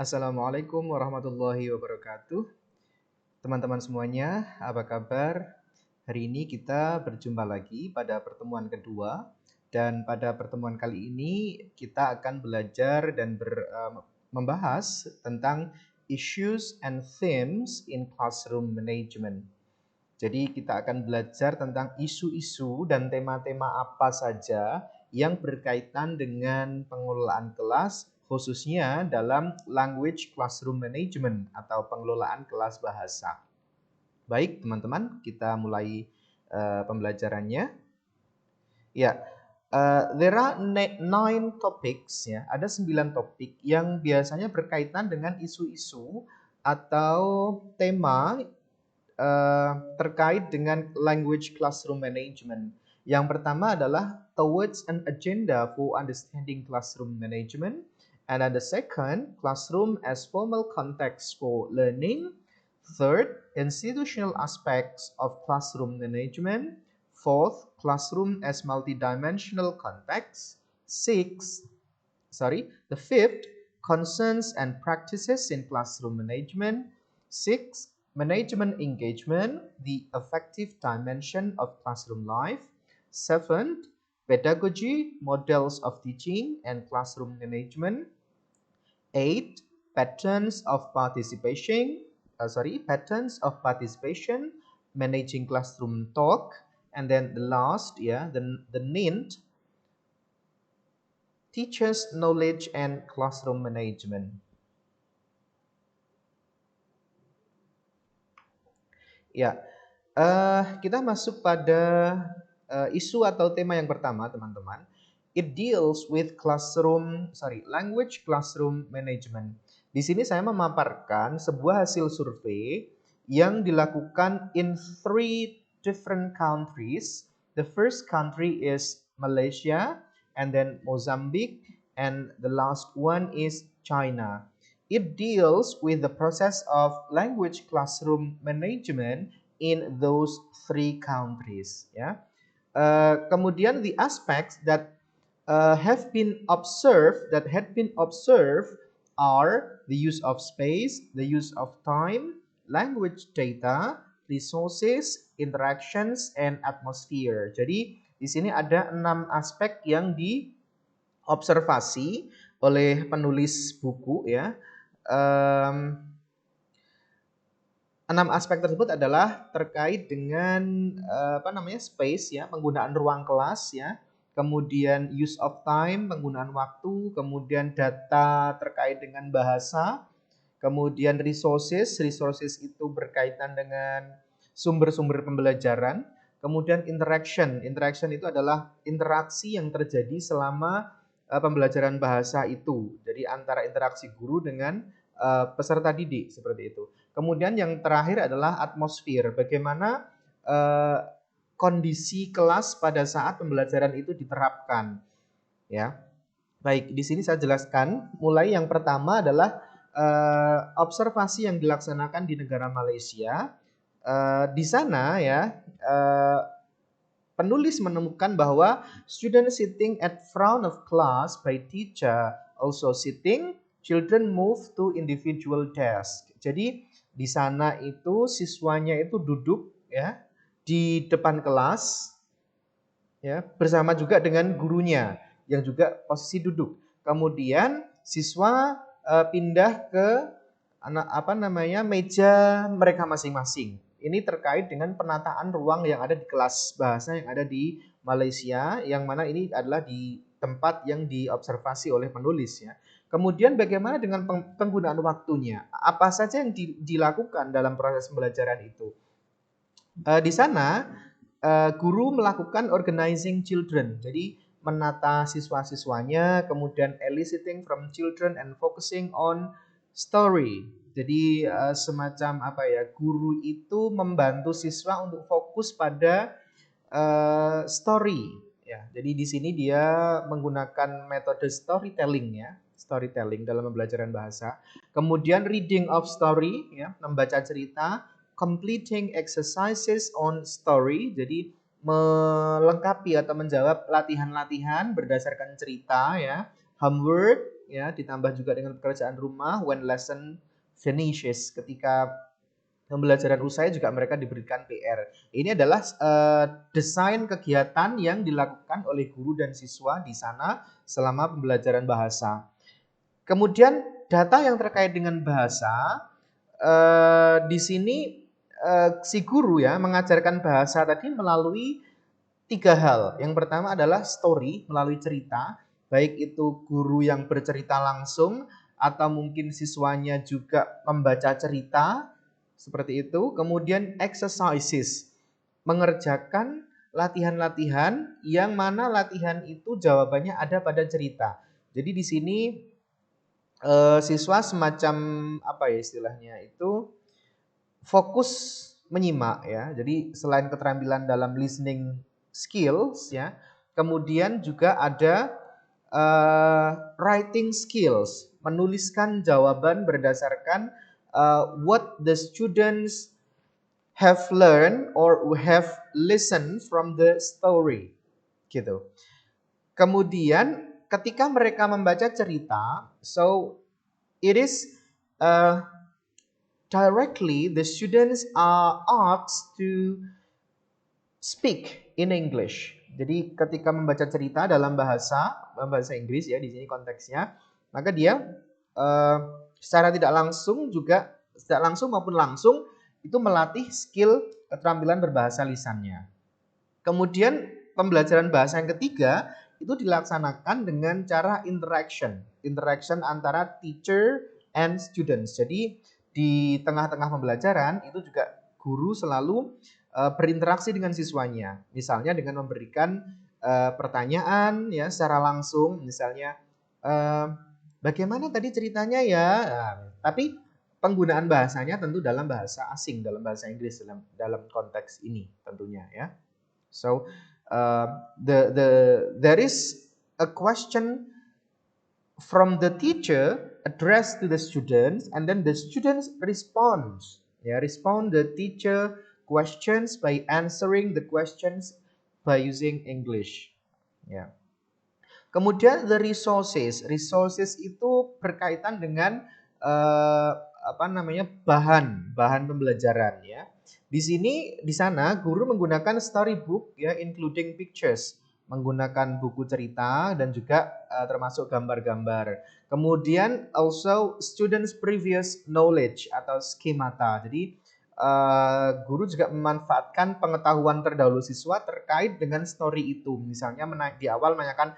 Assalamualaikum warahmatullahi wabarakatuh. Teman-teman semuanya, apa kabar? Hari ini kita berjumpa lagi pada pertemuan kedua, dan pada pertemuan kali ini kita akan belajar dan membahas tentang issues and themes in classroom management. Jadi kita akan belajar tentang isu-isu dan tema-tema apa saja yang berkaitan dengan pengelolaan kelas, khususnya dalam language classroom management atau pengelolaan kelas bahasa. Baik, teman-teman, kita mulai pembelajarannya. Ya, there are nine topics, ya. Ada 9 topik yang biasanya berkaitan dengan isu-isu atau tema terkait dengan language classroom management. Yang pertama adalah towards an agenda for understanding classroom management. And then the second, classroom as formal context for learning. Third, institutional aspects of classroom management. Fourth, classroom as multidimensional context. The fifth, concerns and practices in classroom management. Sixth, management engagement, the effective dimension of classroom life. Seventh, pedagogy, models of teaching and classroom management. Eight, patterns of participation, managing classroom talk. And then the last, the ninth, teachers knowledge and classroom management. Ya, kita masuk pada isu atau tema yang pertama, teman-teman. It deals with language classroom management. Di sini saya memaparkan sebuah hasil survei yang dilakukan in 3 different countries. The first country is Malaysia, and then Mozambique, and the last one is China. It deals with the process of language classroom management in those 3 countries. Ya. Kemudian the aspects that had been observed are the use of space, the use of time, language data, resources, interactions, and atmosphere. Jadi di sini ada 6 aspek yang diobservasi oleh penulis buku, ya. 6 aspek tersebut adalah terkait dengan space, ya, penggunaan ruang kelas, ya. Kemudian use of time, penggunaan waktu, kemudian data terkait dengan bahasa, kemudian resources itu berkaitan dengan sumber-sumber pembelajaran, kemudian interaction itu adalah interaksi yang terjadi selama pembelajaran bahasa itu. Jadi antara interaksi guru dengan peserta didik, seperti itu. Kemudian yang terakhir adalah atmosfer, bagaimana kondisi kelas pada saat pembelajaran itu diterapkan, ya. Baik, di sini saya jelaskan. Mulai yang pertama adalah observasi yang dilaksanakan di negara Malaysia. Di sana, ya, penulis menemukan bahwa student sitting at front of class by teacher also sitting, children move to individual desk. Jadi di sana itu siswanya itu duduk, ya, di depan kelas, ya, bersama juga dengan gurunya yang juga posisi duduk. Kemudian siswa pindah ke meja mereka masing-masing. Ini terkait dengan penataan ruang yang ada di kelas bahasa yang ada di Malaysia, yang mana ini adalah di tempat yang diobservasi oleh penulis, ya. Kemudian bagaimana dengan penggunaan waktunya? Apa saja yang dilakukan dalam proses pembelajaran itu? Di sana guru melakukan organizing children. Jadi menata siswa-siswanya, kemudian eliciting from children and focusing on story. Jadi semacam guru itu membantu siswa untuk fokus pada story, ya. Jadi di sini dia menggunakan metode storytelling, ya. Storytelling dalam pembelajaran bahasa. Kemudian reading of story, ya, membaca cerita, completing exercises on story, jadi melengkapi atau menjawab latihan-latihan berdasarkan cerita, ya. Homework, ya, ditambah juga dengan pekerjaan rumah when lesson finishes, ketika pembelajaran usai juga mereka diberikan PR. Ini adalah desain kegiatan yang dilakukan oleh guru dan siswa di sana selama pembelajaran bahasa. Kemudian data yang terkait dengan bahasa, di sini si guru ya mengajarkan bahasa tadi melalui 3 hal. Yang pertama adalah story, melalui cerita, baik itu guru yang bercerita langsung atau mungkin siswanya juga membaca cerita seperti itu. Kemudian exercises, mengerjakan latihan-latihan yang mana latihan itu jawabannya ada pada cerita. Jadi di sini siswa semacam apa ya istilahnya itu fokus menyimak ya. Jadi selain keterampilan dalam listening skills ya, kemudian juga ada writing skills, menuliskan jawaban berdasarkan what the students have learned or have listened from the story gitu. Kemudian ketika mereka membaca cerita, so it is directly the students are asked to speak in English. Jadi ketika membaca cerita dalam bahasa Inggris ya di sini konteksnya, maka dia secara tidak langsung maupun langsung itu melatih skill keterampilan berbahasa lisannya. Kemudian pembelajaran bahasa yang ketiga itu dilaksanakan dengan cara interaction antara teacher and students. Jadi di tengah-tengah pembelajaran itu juga guru selalu berinteraksi dengan siswanya. Misalnya dengan memberikan pertanyaan ya secara langsung, misalnya bagaimana tadi ceritanya ya. Nah, tapi penggunaan bahasanya tentu dalam bahasa asing, dalam bahasa Inggris dalam konteks ini tentunya ya. So there is a question from the teacher addressed to the students, and then the students respond the teacher questions by answering the questions by using English. Ya. Kemudian the resources itu berkaitan dengan bahan pembelajaran ya. Di sana guru menggunakan storybook ya, including pictures, menggunakan buku cerita dan juga termasuk gambar-gambar. Kemudian also students previous knowledge atau skemata. Jadi guru juga memanfaatkan pengetahuan terdahulu siswa terkait dengan story itu. Misalnya di awal menanyakan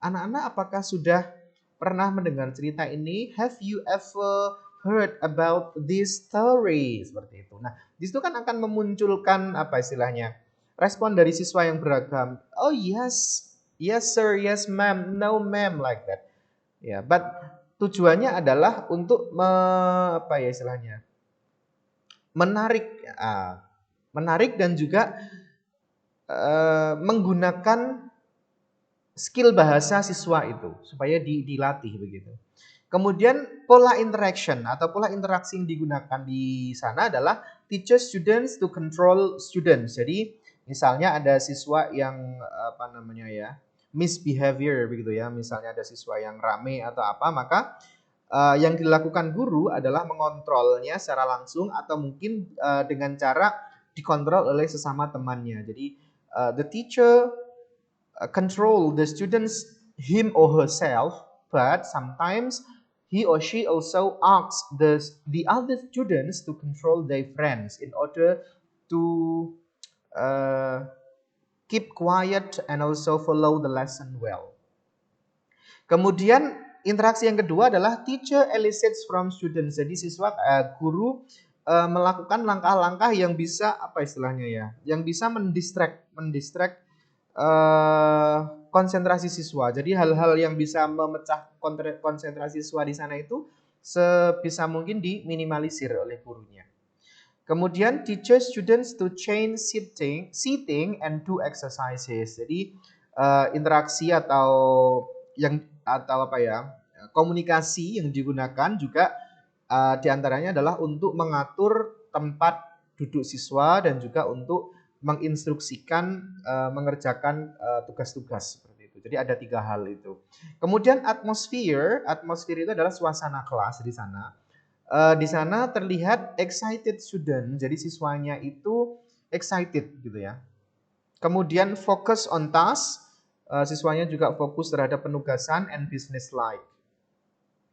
anak-anak apakah sudah pernah mendengar cerita ini? Have you ever heard about this story? Seperti itu. Nah, di situ kan akan memunculkan apa istilahnya? Respon dari siswa yang beragam. Oh yes, yes sir, yes ma'am, no ma'am, like that. Ya, but tujuannya adalah untuk menarik dan juga menggunakan skill bahasa siswa itu supaya dilatih begitu. Kemudian pola interaction atau pola interaksi yang digunakan di sana adalah teach students to control students. Jadi misalnya ada siswa yang misbehavior begitu ya. Misalnya ada siswa yang rame atau apa, maka yang dilakukan guru adalah mengontrolnya secara langsung atau mungkin dengan cara dikontrol oleh sesama temannya. Jadi the teacher control the students him or herself, but sometimes he or she also asks the other students to control their friends in order to keep quiet and also follow the lesson well. Kemudian interaksi yang kedua adalah teacher elicits from students. Jadi guru melakukan langkah-langkah yang bisa yang bisa mendistract konsentrasi siswa. Jadi hal-hal yang bisa memecah konsentrasi siswa di sana itu sebisa mungkin diminimalisir oleh gurunya. Kemudian teach students to change seating and do exercises. Jadi interaksi atau komunikasi yang digunakan juga diantaranya adalah untuk mengatur tempat duduk siswa dan juga untuk menginstruksikan mengerjakan tugas-tugas seperti itu. Jadi ada 3 hal itu. Kemudian atmosfer itu adalah suasana kelas di sana. Di sana terlihat excited student, jadi siswanya itu excited gitu ya. Kemudian focus on task, siswanya juga fokus terhadap penugasan and business like.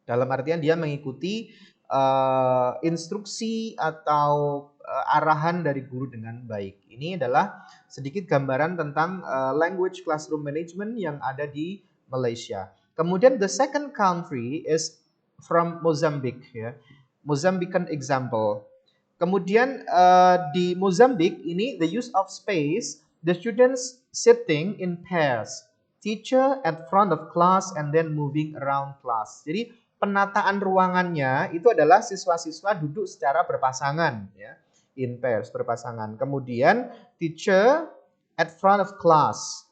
Dalam artian dia mengikuti instruksi atau arahan dari guru dengan baik. Ini adalah sedikit gambaran tentang language classroom management yang ada di Malaysia. Kemudian the second country is from Mozambique ya. Mozambican example. Kemudian di Mozambique ini the use of space, the students sitting in pairs, teacher at front of class and then moving around class. Jadi penataan ruangannya itu adalah siswa-siswa duduk secara berpasangan ya, in pairs, berpasangan. Kemudian teacher at front of class,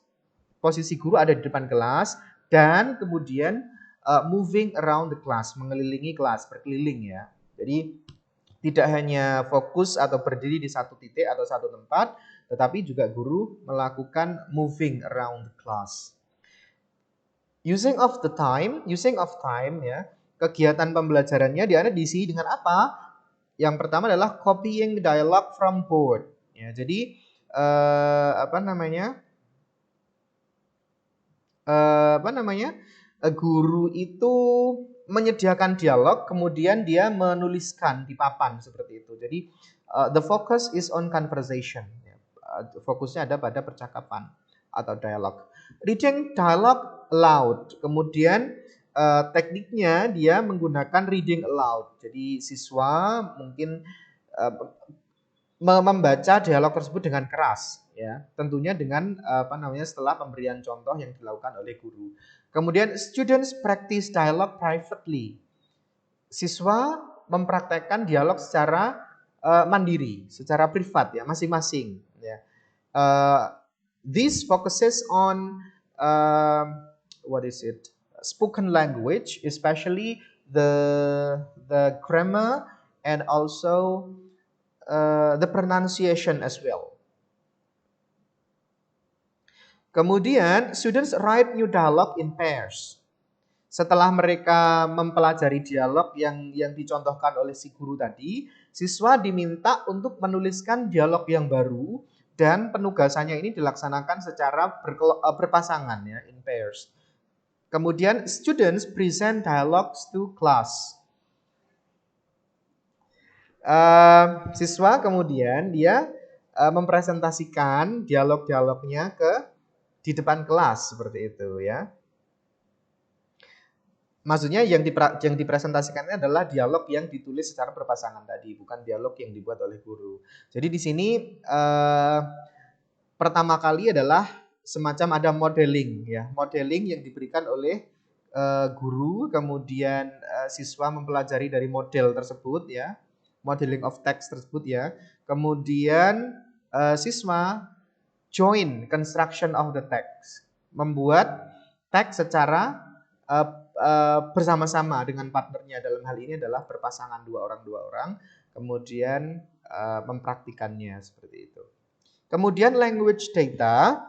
posisi guru ada di depan kelas, dan kemudian moving around the class, mengelilingi kelas, berkeliling ya. Jadi tidak hanya fokus atau berdiri di satu titik atau satu tempat, tetapi juga guru melakukan moving around the class. Using of time ya. Kegiatan pembelajarannya diisi dengan apa? Yang pertama adalah copying dialogue from board. Ya, jadi guru itu menyediakan dialog, kemudian dia menuliskan di papan seperti itu. Jadi the focus is on conversation. Fokusnya ada pada percakapan atau dialog. Reading dialogue aloud. Kemudian tekniknya dia menggunakan reading aloud. Jadi siswa mungkin membaca dialog tersebut dengan keras ya, tentunya dengan setelah pemberian contoh yang dilakukan oleh guru. Kemudian students practice dialogue privately. Siswa mempraktekkan dialog secara mandiri, secara privat ya, masing-masing ya. This focuses on spoken language, especially the grammar and also the pronunciation as well. Kemudian students write new dialogue in pairs. Setelah mereka mempelajari dialog yang dicontohkan oleh si guru tadi, siswa diminta untuk menuliskan dialog yang baru dan penugasannya ini dilaksanakan secara berpasangan ya, in pairs. Kemudian students present dialogues to class. Siswa kemudian dia mempresentasikan dialog-dialognya di depan kelas seperti itu ya. Maksudnya yang dipresentasikannya adalah dialog yang ditulis secara berpasangan tadi, bukan dialog yang dibuat oleh guru. Jadi di sini pertama kali adalah semacam ada modeling ya, modeling yang diberikan oleh guru, kemudian siswa mempelajari dari model tersebut ya, modeling of text tersebut ya. Kemudian siswa join construction of the text, membuat teks secara bersama-sama dengan partnernya, dalam hal ini adalah berpasangan dua orang, kemudian mempraktikannya seperti itu. Kemudian language data,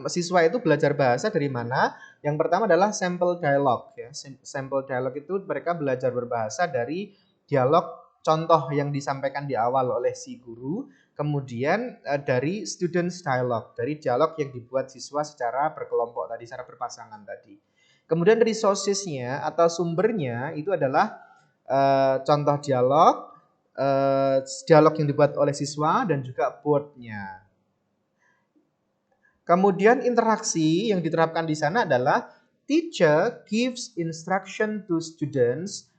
siswa itu belajar bahasa dari mana? Yang pertama adalah sample dialogue ya. Sample dialogue itu mereka belajar berbahasa dari dialog contoh yang disampaikan di awal oleh si guru, kemudian dari students dialogue, dari dialog yang dibuat siswa secara berkelompok tadi, secara berpasangan tadi. Kemudian resources-nya atau sumbernya itu adalah contoh dialog, dialog yang dibuat oleh siswa dan juga board-nya. Kemudian interaksi yang diterapkan di sana adalah teacher gives instruction to students,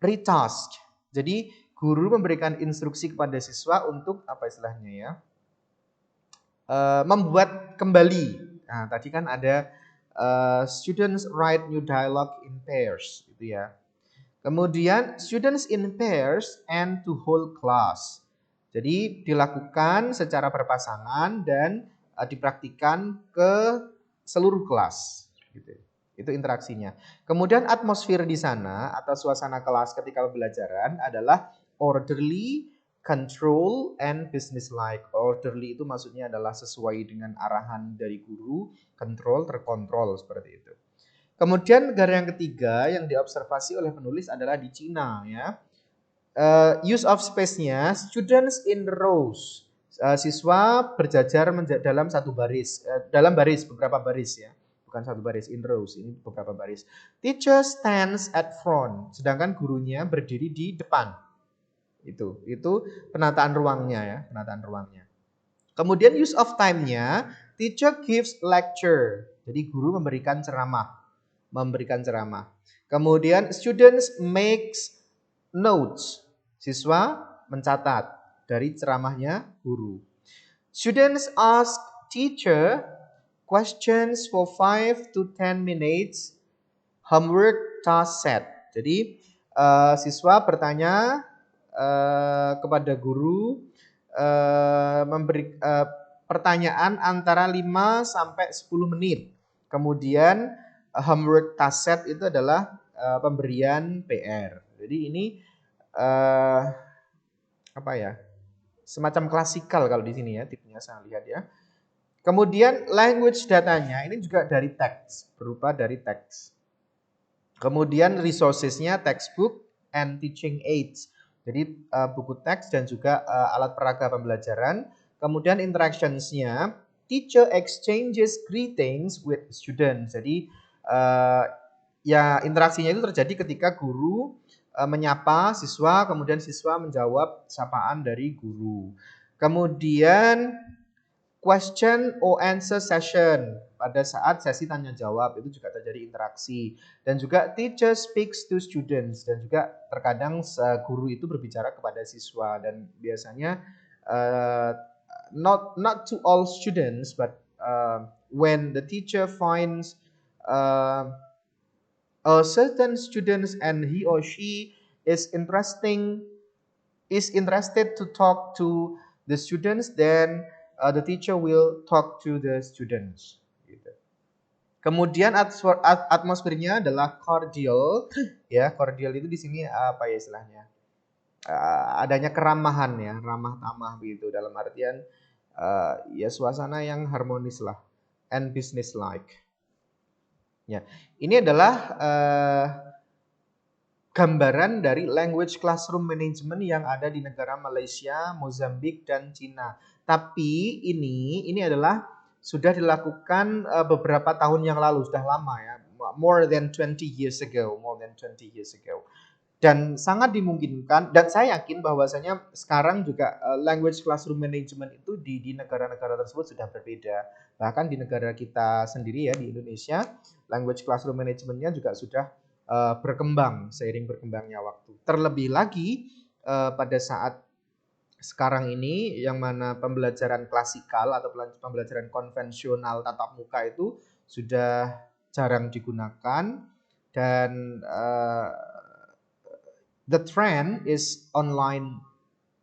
retask. Jadi guru memberikan instruksi kepada siswa untuk apa istilahnya ya, membuat kembali. Nah tadi kan ada students write new dialogue in pairs gitu ya. Kemudian students in pairs and to whole class. Jadi dilakukan secara berpasangan dan dipraktikkan ke seluruh kelas gitu. Itu interaksinya. Kemudian atmosfer di sana atau suasana kelas ketika pembelajaran adalah orderly, control and business-like. Orderly itu maksudnya adalah sesuai dengan arahan dari guru, control, terkontrol seperti itu. Kemudian negara yang ketiga yang diobservasi oleh penulis adalah di Cina ya. Use of space-nya students in rows. Siswa berjajar dalam satu baris, dalam baris beberapa baris ya. Bukan satu baris, in rows, ini beberapa baris. Teacher stands at front, sedangkan gurunya berdiri di depan. Itu penataan ruangnya ya, penataan ruangnya. Kemudian use of time-nya, teacher gives lecture. Jadi guru memberikan ceramah. Kemudian students makes notes. Siswa mencatat dari ceramahnya guru. Students ask teacher questions for 5 to 10 minutes. Homework task set. Jadi siswa bertanya kepada guru memberi pertanyaan antara 5 sampai 10 menit. Kemudian homework task set itu adalah pemberian PR. Jadi ini apa ya? Semacam klasikal kalau di sini ya, tipenya saya lihat ya. Kemudian language datanya ini juga dari teks, berupa dari teks. Kemudian resourcesnya textbook and teaching aids. Jadi buku teks dan juga alat peraga pembelajaran. Kemudian interactions-nya, teacher exchanges greetings with students. Jadi ya interaksinya itu terjadi ketika guru menyapa siswa, kemudian siswa menjawab sapaan dari guru. Kemudian question or answer session, pada saat sesi tanya jawab itu juga terjadi interaksi. Dan juga teacher speaks to students, dan juga terkadang guru itu berbicara kepada siswa, dan biasanya not to all students, but when the teacher finds a certain students and he or she is interested to talk to the students, then the teacher will talk to the students. Gitu. Kemudian atmosfernya adalah cordial, ya. Cordial itu di sini apa ya istilahnya? Adanya keramahan ya, ramah tamah begitu, dalam artian ya suasana yang harmonis lah, and business like. Ya, ini adalah gambaran dari language classroom management yang ada di negara Malaysia, Mozambik, dan Cina. Tapi ini adalah sudah dilakukan beberapa tahun yang lalu, sudah lama ya, more than 20 years ago. Dan sangat dimungkinkan, dan saya yakin bahwasanya sekarang juga language classroom management itu di negara-negara tersebut sudah berbeda. Bahkan di negara kita sendiri ya, di Indonesia, language classroom managementnya juga sudah berkembang seiring berkembangnya waktu. Terlebih lagi pada saat sekarang ini yang mana pembelajaran klasikal atau pembelajaran konvensional tatap muka itu sudah jarang digunakan, dan the trend is online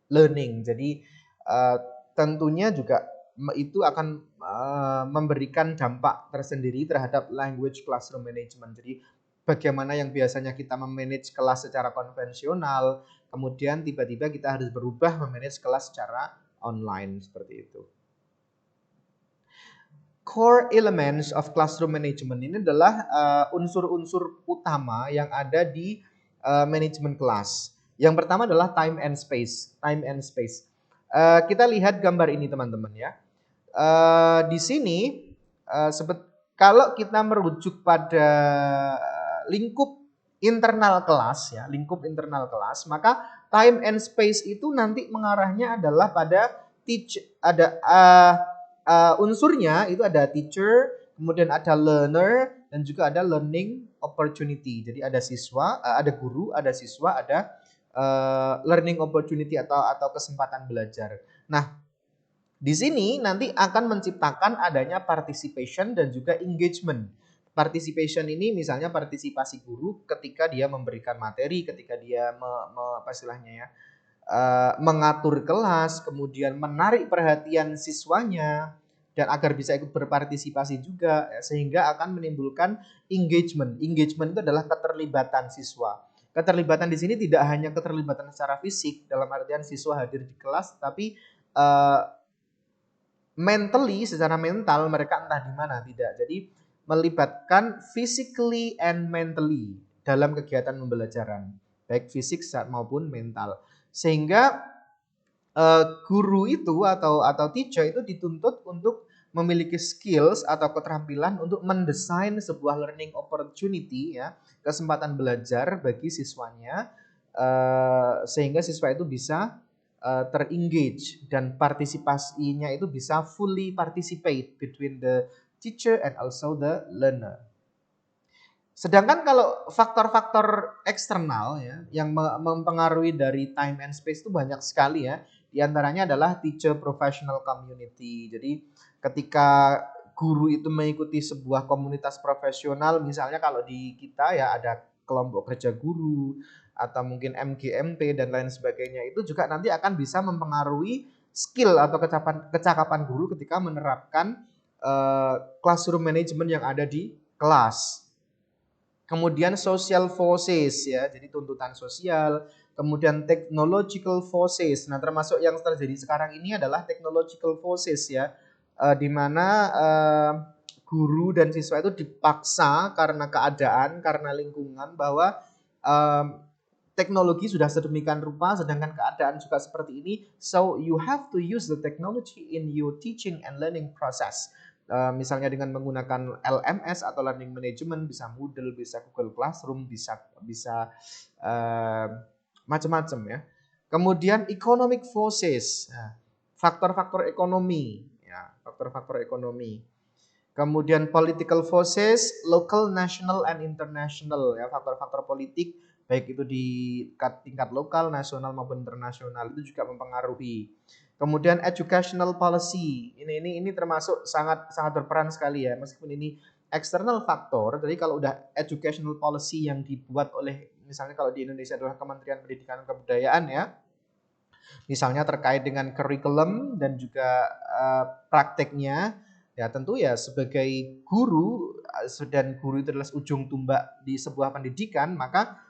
learning. Jadi tentunya juga itu akan memberikan dampak tersendiri terhadap language classroom management. Jadi bagaimana yang biasanya kita memanage kelas secara konvensional, kemudian tiba-tiba kita harus berubah memanage kelas secara online seperti itu. Core elements of classroom management ini adalah unsur-unsur utama yang ada di manajemen kelas. Yang pertama adalah time and space. Kita lihat gambar ini teman-teman ya. Di sini kalau kita merujuk pada lingkup internal kelas ya, maka time and space itu nanti mengarahnya adalah pada unsurnya itu ada teacher, kemudian ada learner, dan juga ada learning opportunity. Jadi ada siswa, ada guru, ada siswa, ada learning opportunity atau kesempatan belajar. Nah, di sini nanti akan menciptakan adanya participation dan juga engagement. Participation ini misalnya partisipasi guru ketika dia memberikan materi, ketika dia mengatur kelas, kemudian menarik perhatian siswanya, dan agar bisa ikut berpartisipasi juga, sehingga akan menimbulkan engagement. Engagement itu adalah keterlibatan siswa. Keterlibatan di sini tidak hanya keterlibatan secara fisik dalam artian siswa hadir di kelas, tapi uh, mentally, secara mental mereka entah di mana, tidak. Jadi melibatkan physically and mentally dalam kegiatan pembelajaran, baik fisik maupun mental. Sehingga guru itu atau teacher itu dituntut untuk memiliki skills atau keterampilan untuk mendesain sebuah learning opportunity, ya, kesempatan belajar bagi siswanya, sehingga siswa itu bisa terengage dan partisipasinya itu bisa fully participate between the teacher and also the learner. Sedangkan kalau faktor-faktor eksternal, ya, yang mempengaruhi dari time and space itu banyak sekali, ya. Di antaranya adalah teacher professional community. Jadi ketika guru itu mengikuti sebuah komunitas profesional, misalnya kalau di kita ya ada kelompok kerja guru atau mungkin MGMT dan lain sebagainya, itu juga nanti akan bisa mempengaruhi skill atau kecakapan guru ketika menerapkan classroom management yang ada di kelas. Kemudian social forces, ya, jadi tuntutan sosial, kemudian technological forces. Nah, termasuk yang terjadi sekarang ini adalah technological forces, ya, di mana guru dan siswa itu dipaksa karena keadaan, karena lingkungan, bahwa teknologi sudah sedemikian rupa, sedangkan keadaan juga seperti ini. So you have to use the technology in your teaching and learning process. Misalnya dengan menggunakan LMS atau learning management, bisa Moodle, bisa Google Classroom, bisa macam-macam, ya. Kemudian economic forces, faktor-faktor ekonomi, ya, faktor-faktor ekonomi. Kemudian political forces, local, national, and international, ya, faktor-faktor politik baik itu di tingkat lokal, nasional maupun internasional itu juga mempengaruhi. Kemudian educational policy, ini termasuk sangat berperan sekali, ya, meskipun ini external faktor. Jadi kalau udah educational policy yang dibuat oleh, misalnya kalau di Indonesia adalah Kementerian Pendidikan dan Kebudayaan, ya, misalnya terkait dengan kurikulum dan juga prakteknya, ya tentu ya sebagai guru, dan guru itu adalah ujung tombak di sebuah pendidikan, maka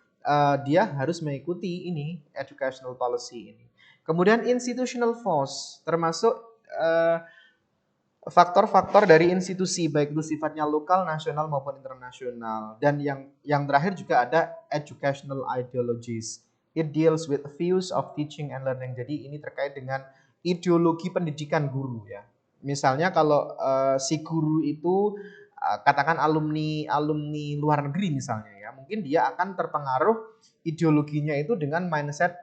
dia harus mengikuti ini educational policy ini. Kemudian institutional force, termasuk faktor-faktor dari institusi, baik itu sifatnya lokal, nasional maupun internasional. Dan yang terakhir juga ada educational ideologies. It deals with views of teaching and learning. Jadi ini terkait dengan ideologi pendidikan guru, ya. Misalnya kalau si guru itu katakan alumni luar negeri misalnya, ya, mungkin dia akan terpengaruh ideologinya itu dengan mindset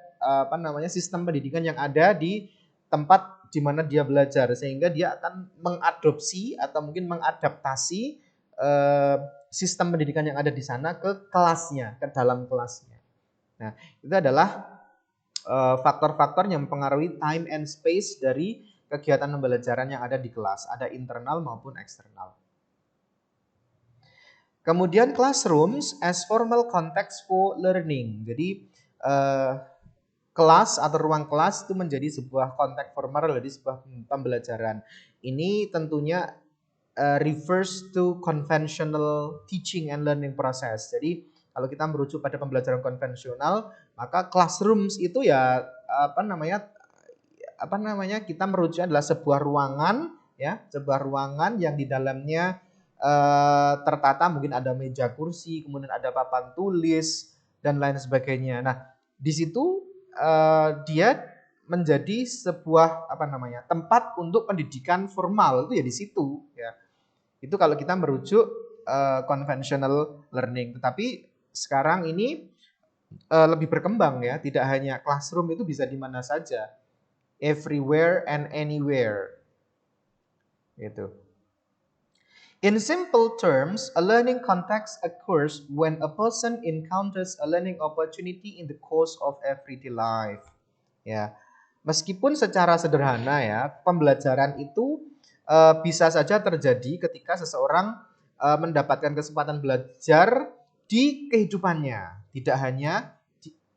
sistem pendidikan yang ada di tempat di mana dia belajar, sehingga dia akan mengadopsi atau mungkin mengadaptasi sistem pendidikan yang ada di sana ke kelasnya, ke dalam kelasnya. Nah, itu adalah faktor-faktor yang mempengaruhi time and space dari kegiatan pembelajaran yang ada di kelas, ada internal maupun eksternal. Kemudian classrooms as formal context for learning. Jadi kelas atau ruang kelas itu menjadi sebuah konteks formal dari sebuah pembelajaran. Ini tentunya refers to conventional teaching and learning process. Jadi kalau kita merujuk pada pembelajaran konvensional, maka classrooms itu ya kita merujuk adalah sebuah ruangan, ya, sebuah ruangan yang di dalamnya tertata, mungkin ada meja kursi, kemudian ada papan tulis dan lain sebagainya. Nah, di situ dia menjadi sebuah tempat untuk pendidikan formal, itu ya di situ, ya. Itu kalau kita merujuk conventional learning. Tetapi sekarang ini lebih berkembang, ya, tidak hanya classroom, itu bisa di mana saja, everywhere and anywhere, gitu. In simple terms, a learning context occurs when a person encounters a learning opportunity in the course of everyday life. Ya, meskipun secara sederhana, ya, pembelajaran itu bisa saja terjadi ketika seseorang mendapatkan kesempatan belajar di kehidupannya, tidak hanya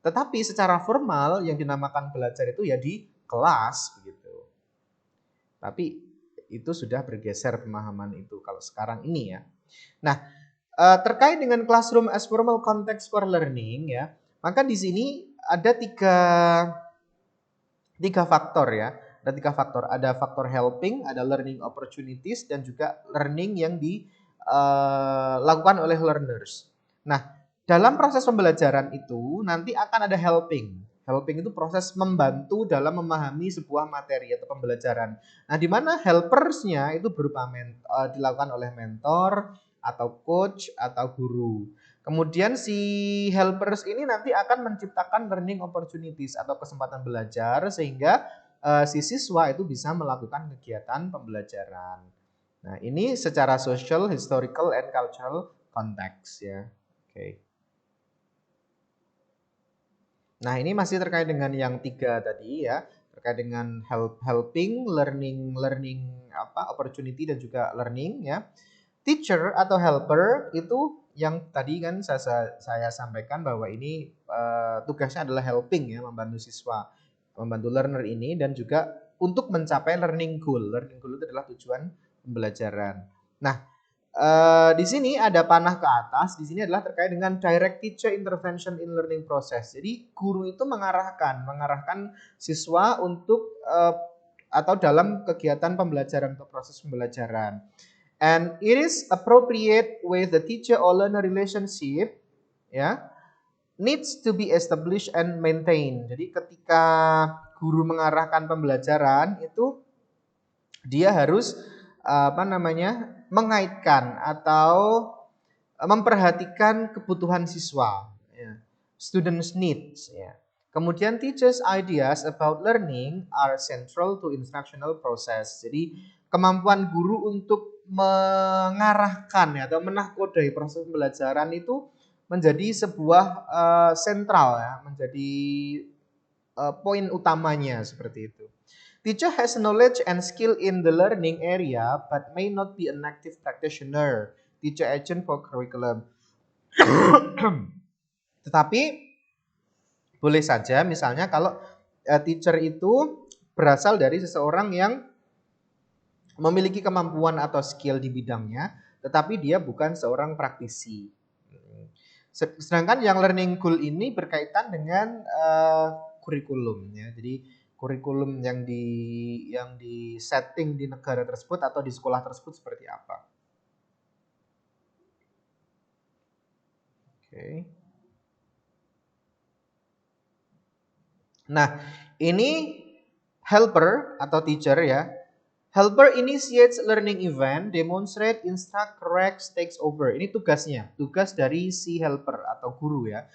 tetapi secara formal yang dinamakan belajar itu ya di kelas, begitu. Tapi itu sudah bergeser pemahaman itu kalau sekarang ini, ya. Nah, terkait dengan classroom as formal context for learning, ya, Maka di sini ada tiga faktor ya. Ada tiga faktor. Ada faktor helping, ada learning opportunities, dan juga learning yang dilakukan oleh learners. Nah, dalam proses pembelajaran itu nanti akan ada helping. Helping itu proses membantu dalam memahami sebuah materi atau pembelajaran. Nah, di mana helpersnya itu berupa dilakukan oleh mentor atau coach atau guru. Kemudian si helpers ini nanti akan menciptakan learning opportunities atau kesempatan belajar sehingga si siswa itu bisa melakukan kegiatan pembelajaran. Nah, ini secara social, historical, and cultural context ya. Oke. Nah, ini masih terkait dengan yang tiga tadi ya, terkait dengan helping, learning opportunity dan juga learning ya. Teacher atau helper itu yang tadi kan saya sampaikan bahwa ini tugasnya adalah helping ya, membantu siswa, membantu learner ini, dan juga untuk mencapai learning goal. Learning goal itu adalah tujuan pembelajaran. Nah, di sini ada panah ke atas. Di sini adalah terkait dengan direct teacher intervention in learning process. Jadi guru itu mengarahkan siswa untuk atau dalam kegiatan pembelajaran atau proses pembelajaran. And it is appropriate with the teacher or learner relationship, ya, needs to be established and maintained. Jadi ketika guru mengarahkan pembelajaran itu dia harus mengaitkan atau memperhatikan kebutuhan siswa, ya. Students needs, ya. Kemudian teachers ideas about learning are central to instructional process. Jadi kemampuan guru untuk mengarahkan ya, atau menahkodai proses pembelajaran itu menjadi sebuah sentral ya, menjadi poin utamanya seperti itu. Teacher has knowledge and skill in the learning area but may not be an active practitioner, teacher agent for curriculum. Tetapi boleh saja misalnya kalau teacher itu berasal dari seseorang yang memiliki kemampuan atau skill di bidangnya, tetapi dia bukan seorang praktisi. Sedangkan yang learning goal ini berkaitan dengan kurikulum ya. Jadi kurikulum yang di setting di negara tersebut atau di sekolah tersebut seperti apa. Oke. Nah, ini helper atau teacher ya. Helper initiates learning event, demonstrate, instruct, correct, takes over. Ini tugasnya, tugas dari si helper atau guru ya.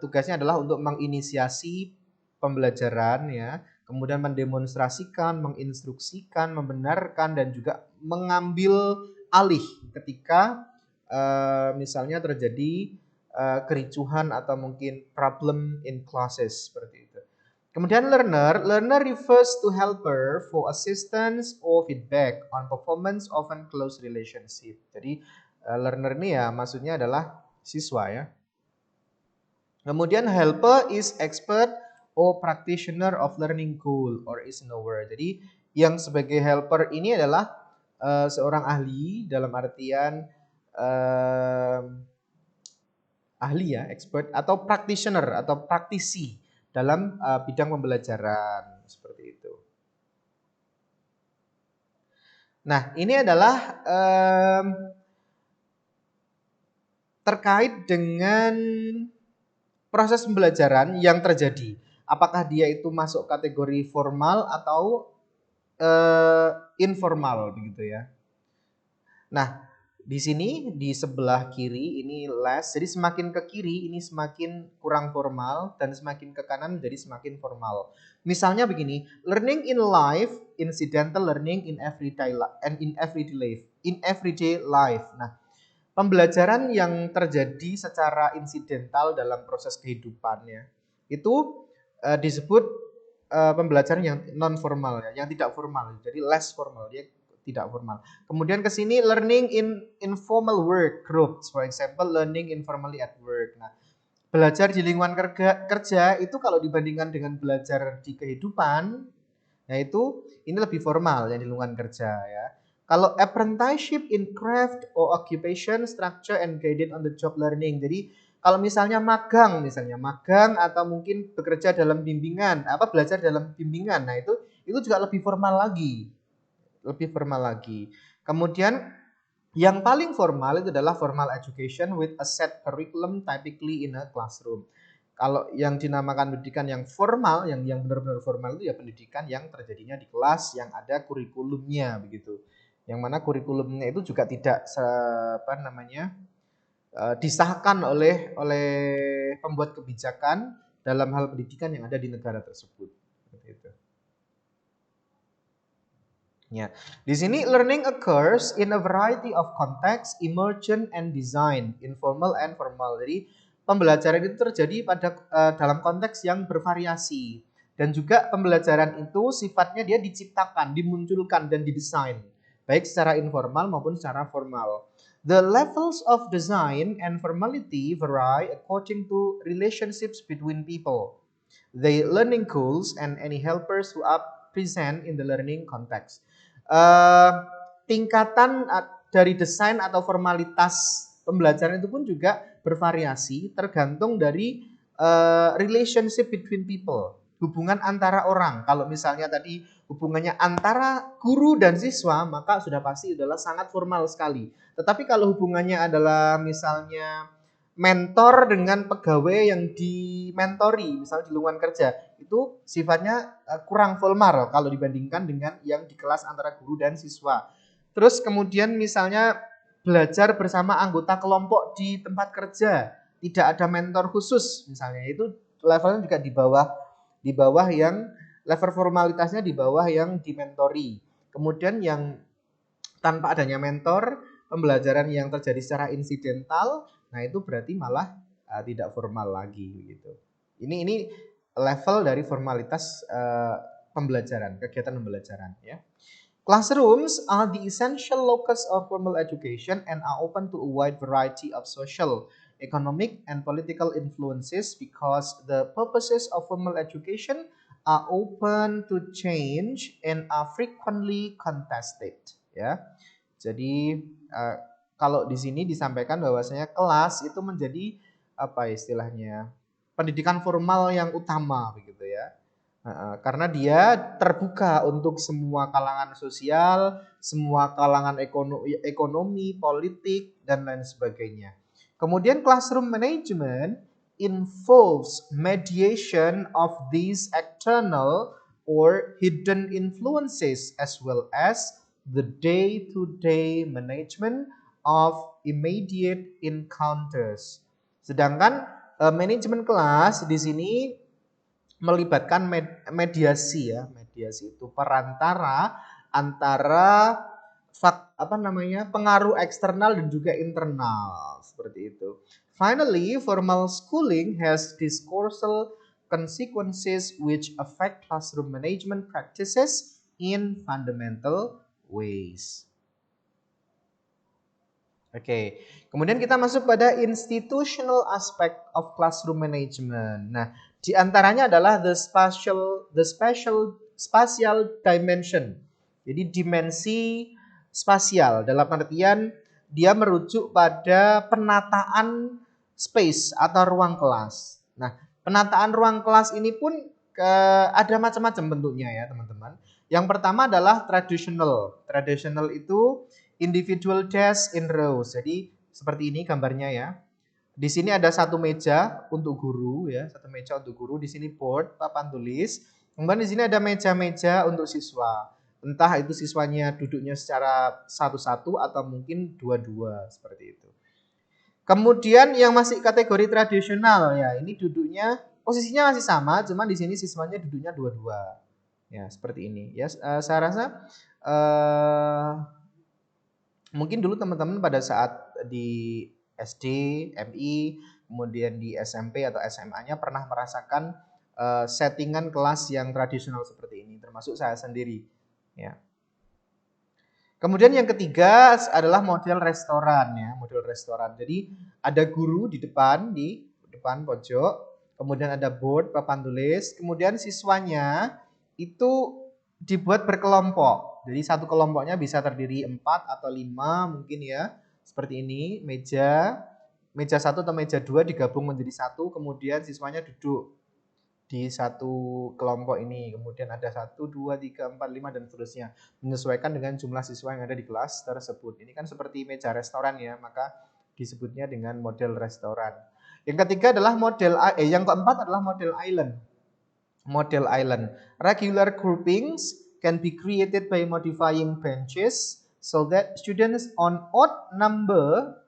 Tugasnya adalah untuk menginisiasi pembelajaran ya, kemudian mendemonstrasikan, menginstruksikan, membenarkan, dan juga mengambil alih ketika misalnya terjadi kericuhan atau mungkin problem in classes seperti itu. Kemudian learner refers to helper for assistance or feedback on performance of a close relationship. Jadi learner ini ya maksudnya adalah siswa ya. Kemudian helper is expert or practitioner of learning goal or is knower. Jadi yang sebagai helper ini adalah seorang ahli dalam artian ahli ya, expert atau practitioner atau praktisi dalam bidang pembelajaran seperti itu. Nah, ini adalah terkait dengan proses pembelajaran yang terjadi. Apakah dia itu masuk kategori formal atau informal begitu ya. Nah, di sini di sebelah kiri ini less, jadi semakin ke kiri ini semakin kurang formal dan semakin ke kanan jadi semakin formal. Misalnya begini, learning in life, incidental learning in everyday life. Nah, pembelajaran yang terjadi secara insidental dalam proses kehidupannya itu disebut pembelajaran yang non formal ya, yang tidak formal. Jadi less formal, dia tidak formal. Kemudian ke sini learning in informal work groups, for example learning informally at work. Nah, belajar di lingkungan kerja itu kalau dibandingkan dengan belajar di kehidupan, yaitu ini lebih formal ya di lingkungan kerja ya. Kalau apprenticeship in craft or occupation, structure and guided on the job learning. Jadi Kalau misalnya magang atau mungkin bekerja dalam bimbingan, belajar dalam bimbingan. Nah, itu juga lebih formal lagi. Lebih formal lagi. Kemudian yang paling formal itu adalah formal education with a set curriculum typically in a classroom. Kalau yang dinamakan pendidikan yang formal, yang benar-benar formal itu ya pendidikan yang terjadinya di kelas yang ada kurikulumnya begitu. Yang mana kurikulumnya itu juga tidak disahkan oleh pembuat kebijakan dalam hal pendidikan yang ada di negara tersebut. Gitu. Ya, di sini learning occurs in a variety of context, emergent and design, informal and formal. Jadi pembelajaran itu terjadi dalam konteks yang bervariasi dan juga pembelajaran itu sifatnya dia diciptakan, dimunculkan dan didesain baik secara informal maupun secara formal. The levels of design and formality vary according to relationships between people, the learning goals and any helpers who are present in the learning context. Tingkatan dari desain atau formalitas pembelajaran itu pun juga bervariasi tergantung dari relationship between people, hubungan antara orang. Kalau misalnya tadi hubungannya antara guru dan siswa, maka sudah pasti adalah sangat formal sekali. Tetapi kalau hubungannya adalah misalnya mentor dengan pegawai yang dimentori, misalnya di lingkungan kerja, itu sifatnya kurang formal kalau dibandingkan dengan yang di kelas antara guru dan siswa. Terus kemudian misalnya belajar bersama anggota kelompok di tempat kerja, tidak ada mentor khusus misalnya, itu levelnya juga di bawah yang level formalitasnya di bawah yang dimentori. Kemudian yang tanpa adanya mentor, pembelajaran yang terjadi secara insidental, nah itu berarti malah tidak formal lagi gitu. Ini level dari formalitas pembelajaran, kegiatan pembelajaran ya. Classrooms are the essential locus of formal education and are open to a wide variety of social, economic, and political influences because the purposes of formal education are open to change and are frequently contested. Ya, jadi kalau di sini disampaikan bahwasanya kelas itu menjadi istilahnya pendidikan formal yang utama begitu ya. Karena dia terbuka untuk semua kalangan sosial, semua kalangan ekonomi, politik, dan lain sebagainya. Kemudian classroom management involves mediation of these external or hidden influences as well as the day-to-day management of immediate encounters. Sedangkan manajemen kelas di sini melibatkan mediasi ya, mediasi itu perantara antara pengaruh eksternal dan juga internal seperti itu. Finally, formal schooling has discursive consequences which affect classroom management practices in fundamental ways. Oke, kemudian kita masuk pada institutional aspect of classroom management. Nah, di antaranya adalah the spatial dimension. Jadi dimensi spasial dalam artian dia merujuk pada penataan space atau ruang kelas. Nah, penataan ruang kelas ini pun ada macam-macam bentuknya ya, teman-teman. Yang pertama adalah traditional. Traditional itu individual desk in rows. Jadi seperti ini gambarnya ya. Di sini ada satu meja untuk guru ya, satu meja untuk guru. Di sini board, papan tulis. Kemudian di sini ada meja-meja untuk siswa. Entah itu siswanya duduknya secara satu-satu atau mungkin dua-dua seperti itu. Kemudian yang masih kategori tradisional ya, ini duduknya posisinya masih sama, cuman di sini siswanya duduknya dua-dua. Ya, seperti ini. Ya, saya rasa mungkin dulu teman-teman pada saat di SD, MI, kemudian di SMP atau SMA-nya pernah merasakan settingan kelas yang tradisional seperti ini, termasuk saya sendiri. Ya. Kemudian yang ketiga adalah model restoran ya, model restoran. Jadi ada guru di depan pojok, kemudian ada board papan tulis, kemudian siswanya itu dibuat berkelompok. Jadi satu kelompoknya bisa terdiri 4 atau 5 mungkin ya. Seperti ini, meja. meja 1 atau meja 2 digabung menjadi satu, kemudian siswanya duduk di satu kelompok ini. Kemudian ada 1, 2, 3, 4, 5 dan seterusnya. Menyesuaikan dengan jumlah siswa yang ada di kelas tersebut. Ini kan seperti meja restoran ya, maka disebutnya dengan model restoran. Yang ketiga adalah yang keempat adalah model island. Model island. Regular groupings can be created by modifying benches so that students on odd number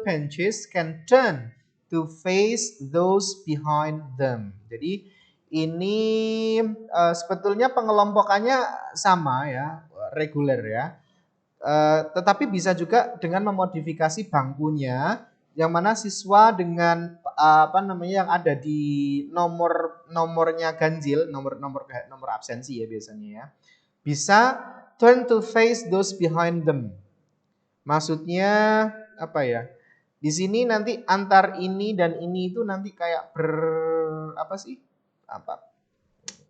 benches can turn to face those behind them. Jadi ini sebetulnya pengelompokannya sama ya, reguler ya. Tetapi bisa juga dengan memodifikasi bangkunya, yang mana siswa dengan yang ada di nomornya ganjil, nomor absensi ya biasanya ya, bisa turn to face those behind them. Maksudnya apa ya? Di sini nanti antar ini dan ini itu nanti kayak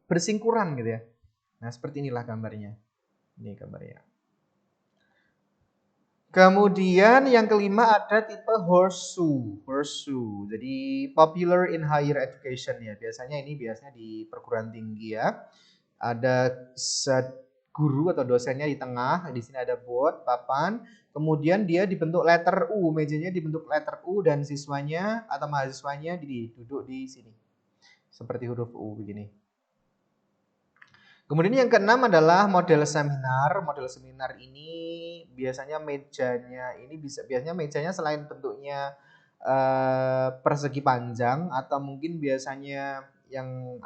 bersingkuran gitu ya. Nah, seperti inilah gambarnya. Ini gambarnya. Kemudian yang kelima ada tipe horseshoe. Jadi popular in higher education ya. Biasanya di perguruan tinggi ya. Ada guru atau dosennya di tengah. Di sini ada board, papan. Kemudian dia dibentuk letter U, mejanya dibentuk letter U dan siswanya atau mahasiswanya duduk di sini. Seperti huruf U begini. Kemudian yang keenam adalah model seminar. Model seminar ini biasanya mejanya selain bentuknya persegi panjang atau mungkin biasanya yang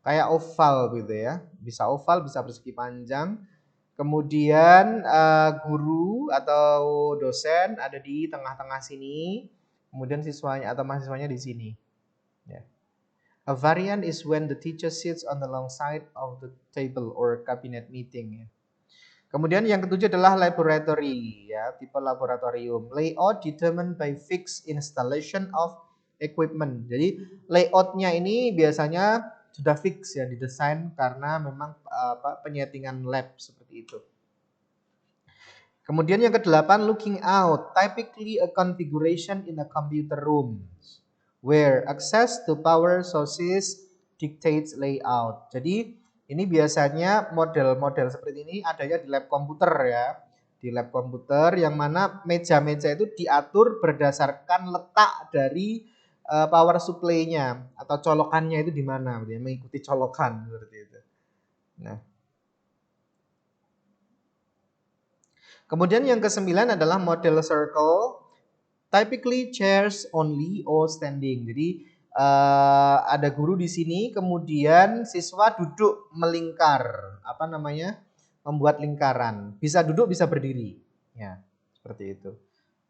kayak oval gitu ya. Bisa oval, bisa persegi panjang. Kemudian guru atau dosen ada di tengah-tengah sini. Kemudian siswanya atau mahasiswanya di sini. Ya. A variant is when the teacher sits on the long side of the table or cabinet meeting. Kemudian yang ketujuh adalah laboratory, ya, tipe laboratorium. Layout determined by fixed installation of equipment. Jadi layoutnya ini biasanya sudah fix ya, didesain karena memang penyetingan lab seperti itu. Kemudian yang kedelapan, looking out, typically a configuration in a computer room where access to power sources dictates layout. Jadi ini biasanya model-model seperti ini adanya di lab komputer ya. Di lab komputer yang mana meja-meja itu diatur berdasarkan letak dari power supply-nya atau colokannya itu di mana, mengikuti colokan seperti itu. Nah. Kemudian yang kesembilan adalah model circle. Typically chairs only or standing. Jadi ada guru di sini, kemudian siswa duduk melingkar, membuat lingkaran. Bisa duduk, bisa berdiri. Ya, seperti itu.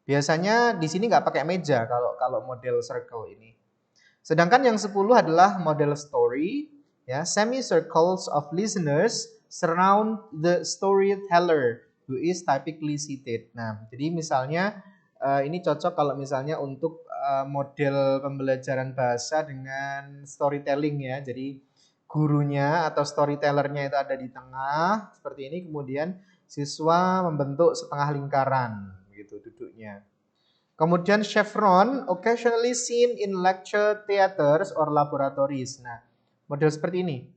Biasanya di sini nggak pakai meja kalau model circle ini. Sedangkan yang 10 adalah model story. Ya, semicircles of listeners surround the storyteller who is typically seated. Nah, jadi misalnya ini cocok kalau misalnya untuk model pembelajaran bahasa dengan storytelling ya. Jadi gurunya atau storytellernya itu ada di tengah seperti ini, kemudian siswa membentuk setengah lingkaran gitu duduknya. Kemudian chevron occasionally seen in lecture theaters or laboratories. Nah, model seperti ini.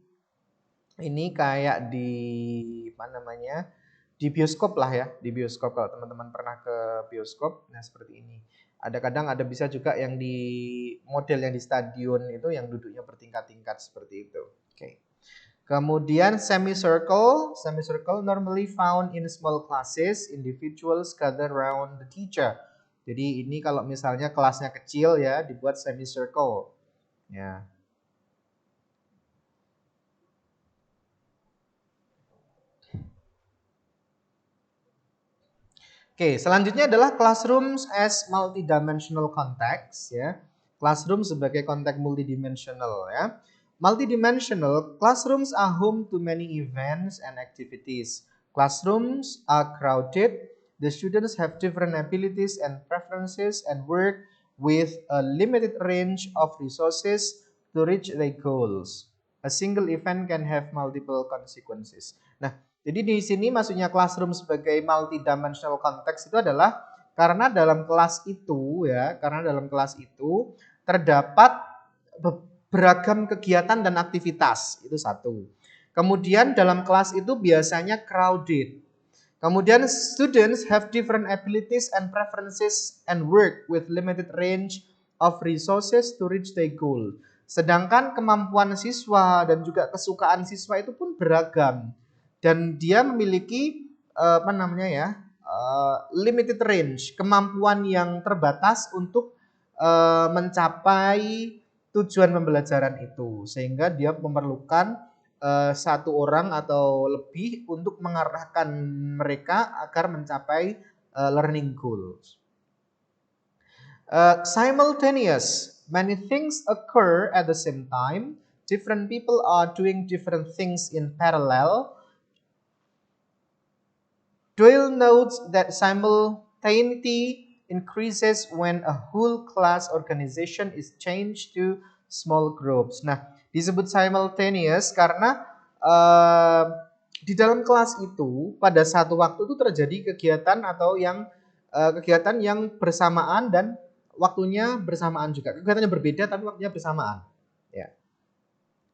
Ini kayak di di bioskop lah ya, di bioskop kalau teman-teman pernah ke bioskop, nah seperti ini. Kadang ada bisa juga yang di model yang di stadion itu yang duduknya bertingkat-tingkat seperti itu. Oke. Kemudian semicircle normally found in small classes, individuals gather around the teacher. Jadi ini kalau misalnya kelasnya kecil ya, dibuat semicircle. Ya. Oke, selanjutnya adalah classrooms as multidimensional context ya. Classroom sebagai konteks multidimensional ya. Multidimensional classrooms are home to many events and activities. Classrooms are crowded. The students have different abilities and preferences and work with a limited range of resources to reach their goals. A single event can have multiple consequences. Nah, Jadi di sini maksudnya classroom sebagai multidimensional context itu adalah karena dalam kelas itu ya, karena dalam kelas itu terdapat beragam kegiatan dan aktivitas, itu satu. Kemudian dalam kelas itu biasanya crowded. Kemudian students have different abilities and preferences and work with limited range of resources to reach their goal. Sedangkan kemampuan siswa dan juga kesukaan siswa itu pun beragam dan dia memiliki apa namanya ya, limited range, kemampuan yang terbatas untuk mencapai tujuan pembelajaran itu, sehingga dia memerlukan satu orang atau lebih untuk mengarahkan mereka agar mencapai learning goals. Simultaneous, many things occur at the same time. Different people are doing different things in parallel. Doyle notes that simultaneity increases when a whole class organization is changed to small groups. Nah, disebut simultaneous karena di dalam kelas itu pada satu waktu itu terjadi kegiatan atau yang kegiatan yang bersamaan dan waktunya bersamaan juga. Kegiatannya berbeda tapi waktunya bersamaan. Ya.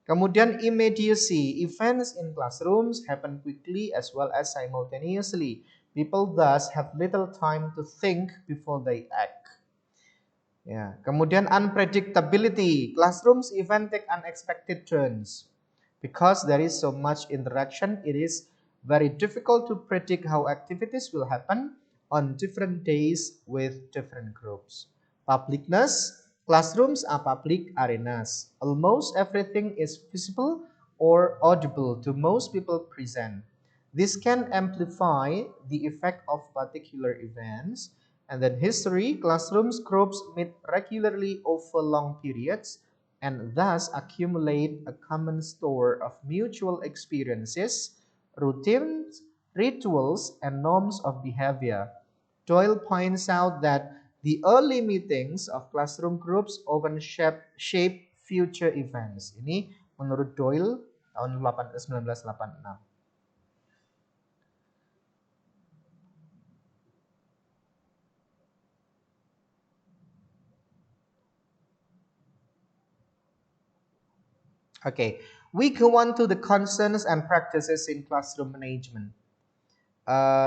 Kemudian immediacy, events in classrooms happen quickly as well as simultaneously. People thus have little time to think before they act. Ya, kemudian unpredictability, classrooms even take unexpected turns. Because there is so much interaction, it is very difficult to predict how activities will happen on different days with different groups. Publicness, classrooms are public arenas. Almost everything is visible or audible to most people present. This can amplify the effect of particular events. And then history, classrooms groups meet regularly over long periods and thus accumulate a common store of mutual experiences, routines, rituals, and norms of behavior. Doyle points out that the early meetings of classroom groups often shape future events. Ini menurut Doyle tahun 1986. Okay, we go on to the concerns and practices in classroom management.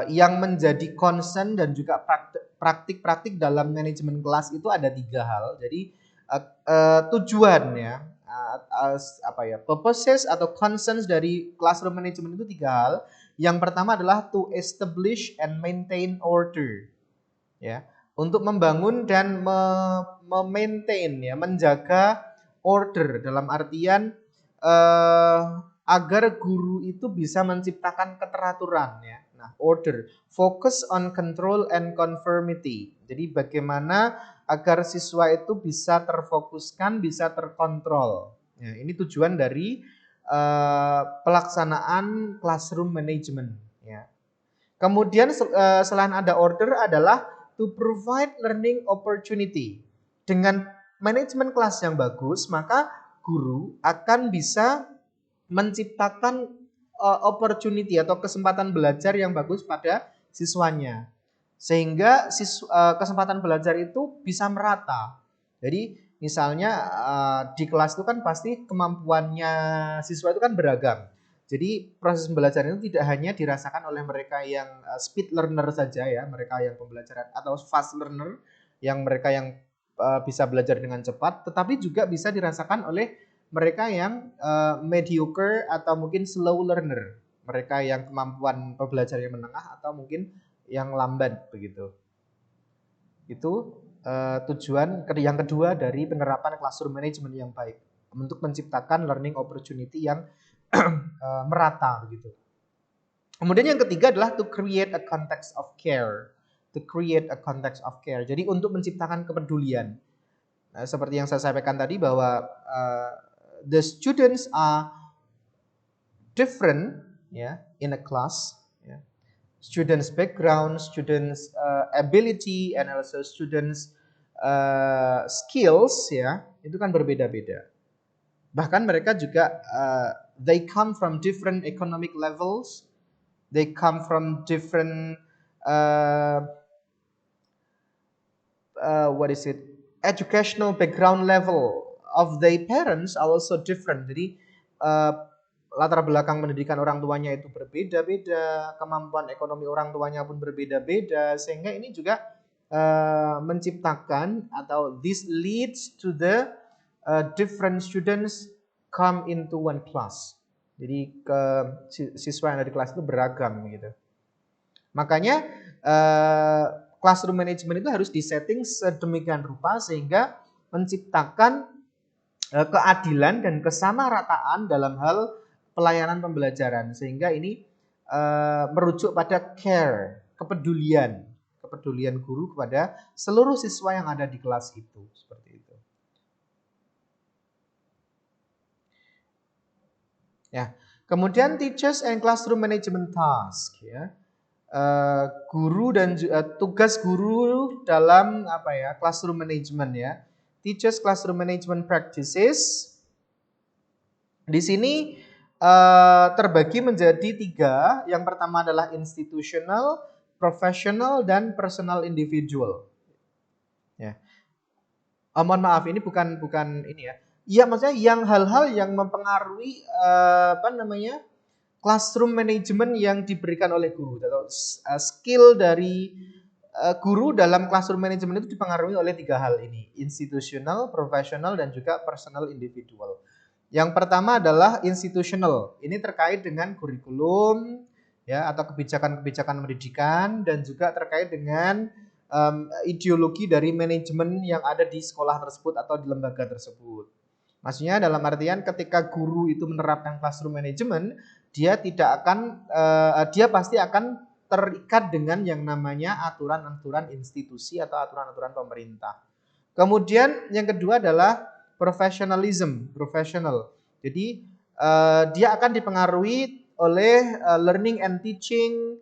Yang menjadi concern dan juga praktik-praktik dalam manajemen kelas itu ada 3 hal. Jadi tujuan ya, apa ya, purposes atau concerns dari classroom management itu 3 hal. Yang pertama adalah to establish and maintain order, ya, untuk membangun dan memaintain ya, menjaga order dalam artian agar guru itu bisa menciptakan keteraturan ya. Nah, order, focus on control and conformity. Jadi bagaimana agar siswa itu bisa terfokuskan, bisa terkontrol. Ya, ini tujuan dari pelaksanaan classroom management ya. Kemudian selain ada order adalah to provide learning opportunity. Dengan manajemen kelas yang bagus, maka guru akan bisa menciptakan opportunity atau kesempatan belajar yang bagus pada siswanya. Sehingga kesempatan belajar itu bisa merata. Jadi misalnya di kelas itu kan pasti kemampuannya siswa itu kan beragam. Jadi proses pembelajaran itu tidak hanya dirasakan oleh mereka yang speed learner saja ya, mereka yang pembelajaran atau fast learner, yang mereka yang bisa belajar dengan cepat, tetapi juga bisa dirasakan oleh mereka yang mediocre atau mungkin slow learner, mereka yang kemampuan pembelajaran yang menengah atau mungkin yang lambat begitu. Itu tujuan yang kedua dari penerapan classroom management yang baik, untuk menciptakan learning opportunity yang merata begitu. Kemudian yang ketiga adalah to create a context of care. To create a context of care. Jadi untuk menciptakan kepedulian. Seperti yang saya sampaikan tadi bahwa the students are different ya in a class ya. Students background, students ability and also students skills ya, itu kan berbeda-beda. Bahkan mereka juga they come from different economic levels, They come from different what is it? Educational background level of their parents are also different. Jadi latar belakang pendidikan orang tuanya itu berbeda-beda, kemampuan ekonomi orang tuanya pun berbeda-beda, sehingga ini juga menciptakan atau this leads to the different students come into one class. Jadi siswa yang ada di kelas itu beragam gitu. Makanya classroom management itu harus disetting sedemikian rupa sehingga menciptakan keadilan dan kesamarataan dalam hal pelayanan pembelajaran, sehingga ini merujuk pada care, kepedulian guru kepada seluruh siswa yang ada di kelas itu, seperti itu. Ya, kemudian teachers and classroom management task, ya. Guru dan tugas guru dalam classroom management, ya. Teachers classroom management practices di sini terbagi menjadi 3. Yang pertama adalah institutional, professional, dan personal individual. Ya. Mohon maaf, ini bukan ini ya. Iya, maksudnya yang hal-hal yang mempengaruhi classroom management yang diberikan oleh guru, atau skill dari guru dalam classroom management itu dipengaruhi oleh 3 hal ini: institutional, professional, dan juga personal individual. Yang pertama adalah institutional. Ini terkait dengan kurikulum, ya, atau kebijakan-kebijakan pendidikan, dan juga terkait dengan ideologi dari manajemen yang ada di sekolah tersebut atau di lembaga tersebut. Maksudnya dalam artian ketika guru itu menerapkan classroom management, dia pasti akan terikat dengan yang namanya aturan-aturan institusi atau aturan-aturan pemerintah. Kemudian yang kedua adalah professional. Jadi dia akan dipengaruhi oleh learning and teaching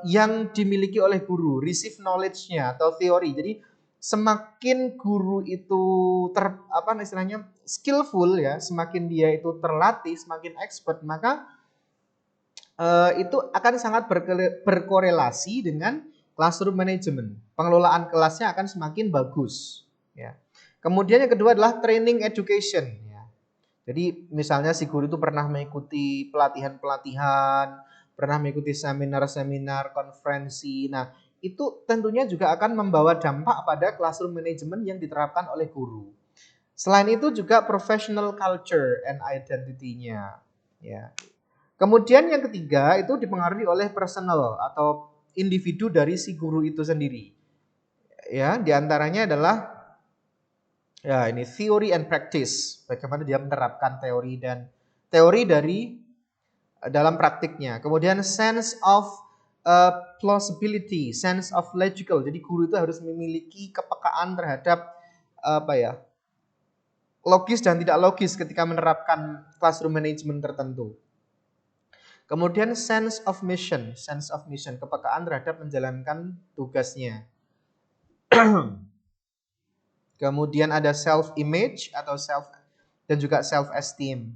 yang dimiliki oleh guru, receive knowledge-nya atau teori. Jadi semakin guru itu skillful, ya, semakin dia itu terlatih, semakin expert, maka itu akan sangat berkorelasi dengan classroom management. Pengelolaan kelasnya akan semakin bagus, ya. Kemudian yang kedua adalah training education, ya. Jadi misalnya si guru itu pernah mengikuti pelatihan-pelatihan, pernah mengikuti seminar-seminar, konferensi. Nah, itu tentunya juga akan membawa dampak pada classroom management yang diterapkan oleh guru. Selain itu juga professional culture and identity-nya, ya. Kemudian yang ketiga itu dipengaruhi oleh personal atau individu dari si guru itu sendiri. Ya, diantaranya adalah ini theory and practice. Bagaimana dia menerapkan teori dari dalam praktiknya. Kemudian sense of plausibility, sense of logical. Jadi guru itu harus memiliki kepekaan terhadap logis dan tidak logis ketika menerapkan classroom management tertentu. Kemudian sense of mission, kepekaan terhadap menjalankan tugasnya. Kemudian ada self image atau dan juga self esteem.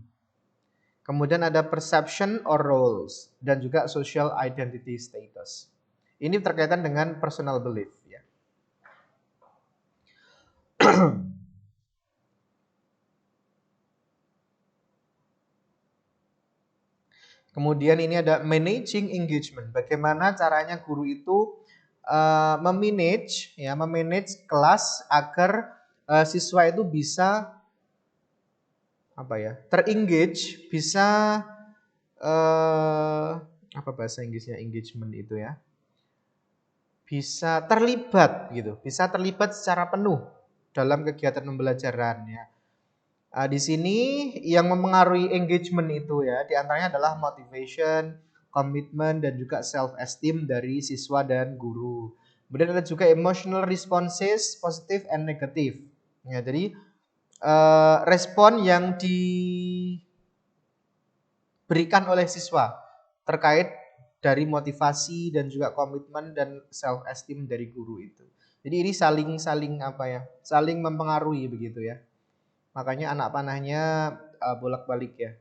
Kemudian ada perception or roles dan juga social identity status. Ini terkaitan dengan personal belief, ya. Kemudian ini ada managing engagement. Bagaimana caranya guru itu memanage kelas agar siswa itu bisa terengage, bisa apa bahasa Inggrisnya engagement itu, ya? Bisa terlibat gitu, bisa terlibat secara penuh dalam kegiatan pembelajaran, ya. Di sini yang mempengaruhi engagement itu, ya, diantaranya adalah motivation, komitmen, dan juga self esteem dari siswa dan guru. Kemudian ada juga emotional responses, positif and negatif. Ya, jadi respon yang diberikan oleh siswa terkait dari motivasi dan juga komitmen dan self esteem dari guru itu. Jadi ini saling mempengaruhi begitu, ya. Makanya anak panahnya bolak-balik, ya.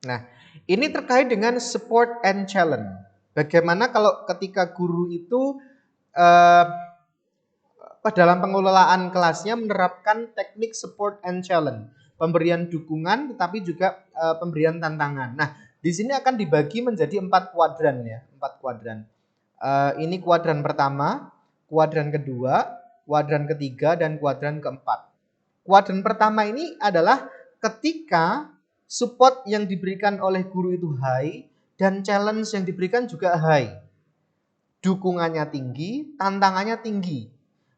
Nah, ini terkait dengan support and challenge. Bagaimana kalau ketika guru itu eh, dalam pengelolaan kelasnya menerapkan teknik support and challenge, pemberian dukungan tetapi juga pemberian tantangan. Nah, di sini akan dibagi menjadi 4 kuadran ya, 4 kuadran. Ini kuadran pertama, kuadran kedua, kuadran ketiga, dan kuadran keempat. Kuadran pertama ini adalah ketika support yang diberikan oleh guru itu high dan challenge yang diberikan juga high. Dukungannya tinggi, tantangannya tinggi.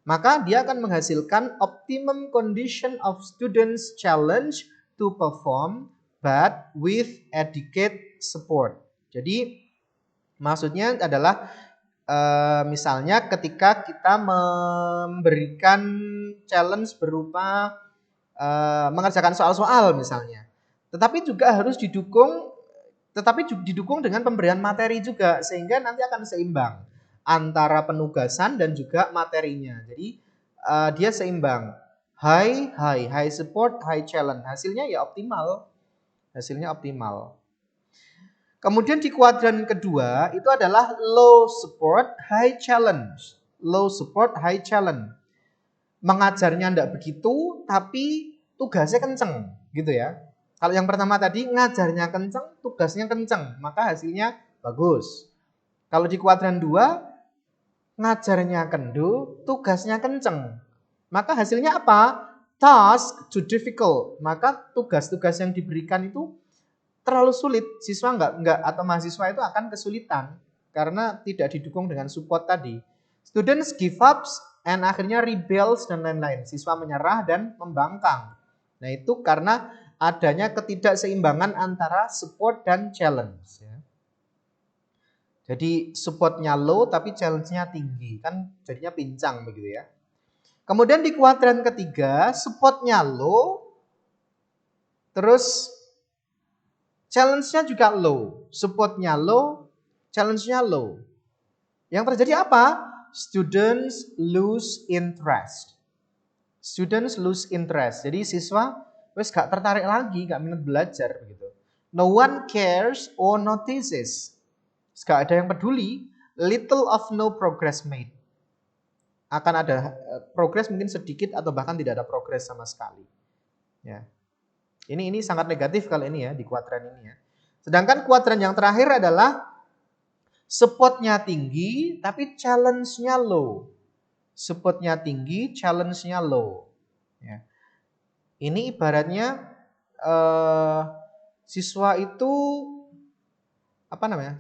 Maka dia akan menghasilkan optimum condition of students challenge to perform but with adequate support. Jadi maksudnya adalah misalnya ketika kita memberikan challenge berupa mengerjakan soal-soal misalnya. Tetapi didukung dengan pemberian materi juga sehingga nanti akan seimbang antara penugasan dan juga materinya. Jadi dia seimbang. High support, high challenge. Hasilnya ya optimal. Hasilnya optimal. Kemudian di kuadran kedua itu adalah low support, high challenge. Low support, high challenge. Mengajarnya enggak begitu, tapi tugasnya kenceng, gitu ya. Kalau yang pertama tadi ngajarnya kenceng, tugasnya kenceng, maka hasilnya bagus. Kalau di kuadran 2, ngajarnya kendu, tugasnya kenceng, maka hasilnya apa? Task too difficult. Maka tugas-tugas yang diberikan itu terlalu sulit, siswa enggak atau mahasiswa itu akan kesulitan karena tidak didukung dengan support tadi. Students give up and akhirnya rebels dan lain-lain. Siswa menyerah dan membangkang. Nah, itu karena adanya ketidakseimbangan antara support dan challenge. Jadi supportnya low tapi challenge-nya tinggi, kan jadinya pincang begitu ya. Kemudian di kuadran ketiga supportnya low, terus challenge-nya juga low, supportnya low, challenge-nya low. Yang terjadi apa? Students lose interest. Students lose interest. Jadi siswa wes gak tertarik lagi, gak minat belajar begitu. No one cares or notices. Gak ada yang peduli. Little of no progress made. Akan ada progress mungkin sedikit atau bahkan tidak ada progress sama sekali. Ya. Ini sangat negatif kalau ini ya di kuadran ini ya. Sedangkan kuadran yang terakhir adalah supportnya tinggi tapi challenge-nya low. Supportnya tinggi, challenge-nya low. Ya. Ini ibaratnya siswa itu apa namanya?